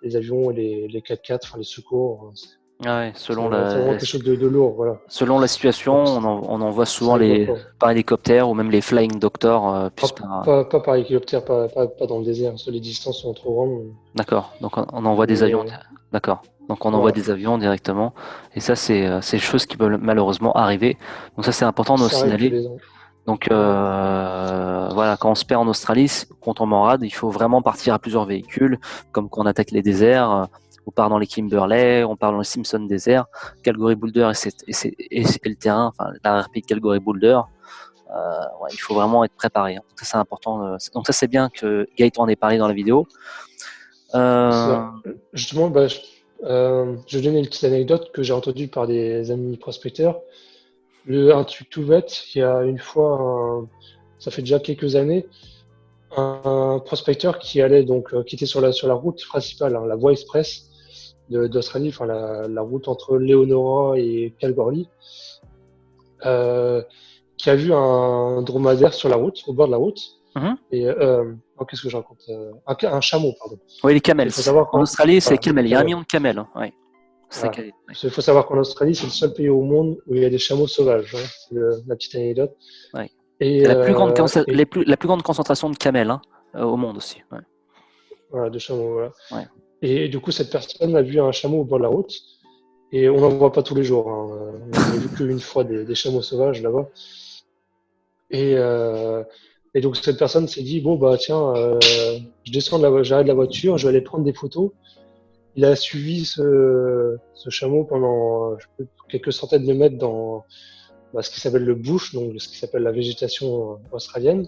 les avions et les 4x4, enfin les secours. Ah ouais, C'est vraiment quelque chose de lourd, voilà. selon la situation, Donc, on envoie ça souvent rigole pas. par hélicoptère ou même les flying doctors. Pas par hélicoptère, pas dans le désert, parce que les distances sont trop grandes. D'accord, donc on envoie des avions. Mais D'accord, donc on envoie voilà, des avions directement. Et ça, c'est des choses qui peuvent malheureusement arriver. Donc ça, c'est important de le ça arrive tous signaler. les ans. Donc Ouais. voilà, quand on se perd en Australie, quand on tombe en rade, il faut vraiment partir à plusieurs véhicules, comme quand on attaque les déserts. On part dans les Kimberley, on part dans le Simpson Desert, Calgary Boulder et le terrain, enfin la rapide Calgary Boulder. Ouais, il faut vraiment être préparé. Hein. Donc ça, c'est important. Donc ça, c'est bien que Gaëtan en ait parlé dans la vidéo. C'est Euh, ça. Justement, je vais donner une petite anecdote que j'ai entendue par des amis prospecteurs. Un truc tout bête, il y a une fois, ça fait déjà quelques années, un prospecteur qui allait donc, qui était sur la route principale, hein, la voie express d'Australie, enfin la route entre Leonora et Kalgoorlie, euh, qui a vu un dromadaire sur la route, au bord de la route. mhm. Et non, qu'est-ce que je raconte? Un chameau, pardon. Oui, les Il camels. faut savoir En Australie, c'est voilà, les camels. Il y a 1 camels. million de camels. Hein. Ouais. C'est Voilà. ouais. Il faut savoir qu'en Australie, c'est le seul pays au monde où il y a des chameaux sauvages. Hein. C'est la petite anecdote. Ouais. Et, C'est et la plus grande concentration de camels hein, au monde aussi. Ouais. voilà, de chameaux. Voilà. Ouais. Et du coup, cette personne a vu un chameau au bord de la route. Et on n'en voit pas tous les jours. Hein. On n'en a vu qu'une fois des chameaux sauvages là-bas. Et, euh, et donc, cette personne s'est dit, bon, bah tiens, j'arrête de la voiture, je vais aller prendre des photos. Il a suivi ce chameau pendant quelques centaines de mètres dans ce qui s'appelle le bush, donc ce qui s'appelle la végétation australienne.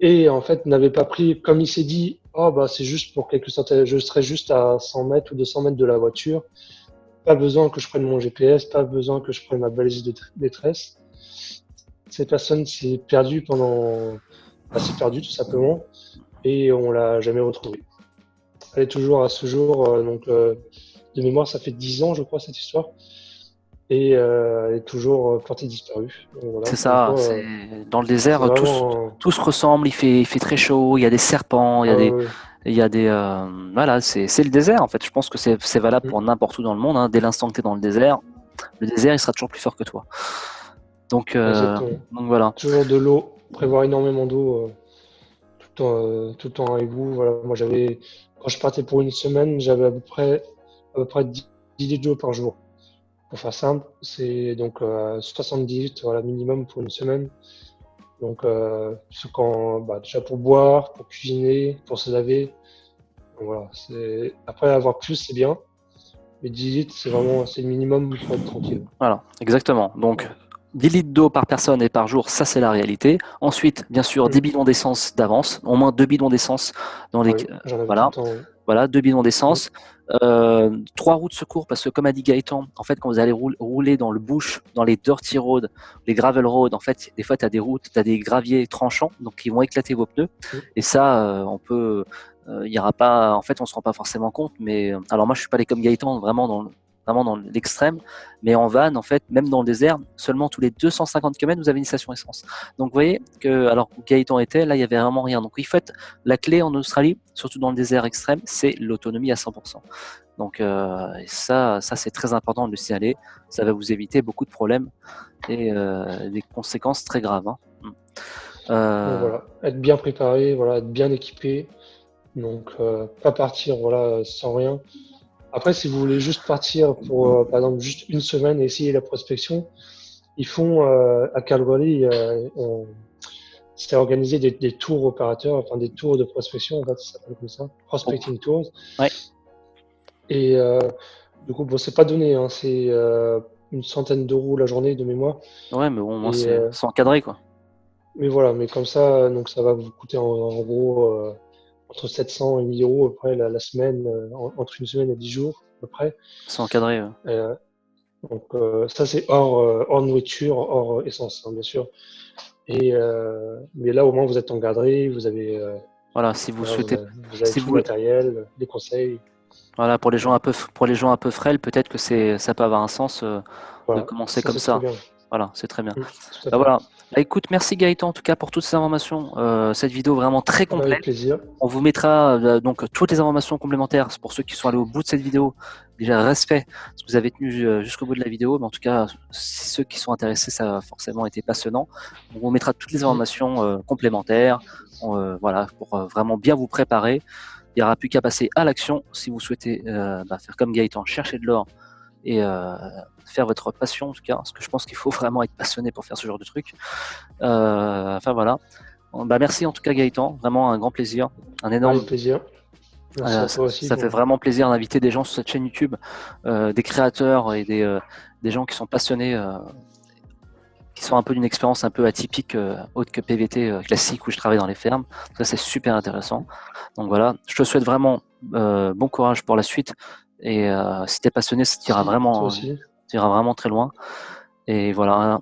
Et en fait, n'avait pas pris, comme il s'est dit, oh, bah, c'est juste pour quelques centaines, je serai juste à 100 mètres ou 200 mètres de la voiture. Pas besoin que je prenne mon GPS, pas besoin que je prenne ma balise de détresse. Cette personne s'est perdue s'est perdue tout simplement, et on l'a jamais retrouvée. Elle est toujours à ce jour, de mémoire, ça fait 10 ans, je crois, cette histoire. Et elle est toujours portée disparue. Donc, voilà, C'est comme ça. quoi, Dans le c'est désert, vraiment. tout se ressemble. Il fait très chaud. Il y a des serpents. Ah, ouais, Il y a des voilà. C'est le désert en fait. Je pense que c'est valable ouais. pour n'importe où dans le monde. Hein. Dès l'instant que tu es dans le désert, il sera toujours plus fort que toi. Donc, Exactement. voilà. Toujours de l'eau, prévoir énormément d'eau tout le temps avec vous. Voilà. Moi, quand je partais pour une semaine, j'avais à peu près 10 litres d'eau par jour. pour faire simple, c'est donc 78 voilà, minimum pour une semaine. Donc, déjà pour boire, pour cuisiner, pour se laver. Donc, voilà, après avoir plus, c'est bien. Mais 10 litres, c'est le minimum pour être tranquille. Voilà, exactement. Donc, 10 litres d'eau par personne et par jour, ça c'est la réalité. Ensuite, bien sûr, des bidons d'essence d'avance, au moins 2 bidons d'essence dans les. Oui, j'en avais tout Voilà, le temps, oui. voilà, 2 bidons Mm. d'essence. 3 roues de secours, parce que comme a dit Gaëtan, en fait, quand vous allez rouler dans le bush, dans les dirty roads, les gravel roads, en fait, des fois, tu as des routes, tu as des graviers tranchants, donc qui vont éclater vos pneus. Mm. Et ça, il y aura pas, en fait, on se rend pas forcément compte. Mais alors moi, je suis pas allé comme Gaëtan, vraiment dans l'extrême, mais en van, en fait, même dans le désert, seulement tous les 250 km, vous avez une station essence. Donc, vous voyez que, alors où Gaëtan était, là, il y avait vraiment rien. Donc, il faut la clé en Australie, surtout dans le désert extrême, c'est l'autonomie à 100%. Donc, ça c'est très important de le signaler. Ça va vous éviter beaucoup de problèmes et des conséquences très graves. Hein. Donc voilà, être bien préparé, voilà, être bien équipé. Donc, pas partir voilà, sans rien. Après, si vous voulez juste partir pour, par exemple, juste une semaine et essayer la prospection, ils font à Calgary, c'est organisé des tours opérateurs, enfin des tours de prospection, en fait, ça s'appelle comme ça, Prospecting Tours. Ouais. Et du coup, bon, c'est pas donné, hein, c'est une centaine d'euros la journée de mémoire. Ouais, mais bon, moi, Et, c'est encadré, quoi. mais voilà, mais comme ça, donc ça va vous coûter en gros entre 700 et 1000 euros à peu près la semaine, entre une semaine et 10 jours à peu près. C'est encadré. Donc ça c'est hors nourriture, hors essence, hein, bien sûr. Et mais là au moins vous êtes encadré, vous avez, Voilà, si vous voilà, souhaitez, vous avez si tout le vous, matériel, les conseils. voilà, pour les gens un peu frêles, peut-être que ça peut avoir un sens de Voilà, commencer ça comme c'est très ça. bien. Voilà, c'est très bien. Tout à Bah fait. voilà. Bah écoute, merci Gaëtan en tout cas pour toutes ces informations. Cette vidéo vraiment très Ah bah, avec complète. plaisir. On vous mettra donc toutes les informations complémentaires pour ceux qui sont allés au bout de cette vidéo. Déjà, respect, parce que vous avez tenu jusqu'au bout de la vidéo, mais en tout cas, ceux qui sont intéressés, ça a forcément été passionnant. On vous mettra toutes les informations complémentaires, voilà, pour vraiment bien vous préparer. Il n'y aura plus qu'à passer à l'action si vous souhaitez faire comme Gaëtan, chercher de l'or et faire votre passion en tout cas, parce que je pense qu'il faut vraiment être passionné pour faire ce genre de truc. Enfin voilà. Bah, merci en tout cas Gaëtan, vraiment un grand plaisir, un énorme. Avec plaisir. Merci à toi aussi. Ça fait vraiment plaisir d'inviter des gens sur cette chaîne YouTube, des créateurs et des gens qui sont passionnés, qui sont un peu d'une expérience un peu atypique, autre que PVT classique où je travaille dans les fermes. Ça c'est super intéressant. Donc voilà, je te souhaite vraiment bon courage pour la suite. Et si tu es passionné, ça Toi t'ira aussi. vraiment très loin. Et voilà,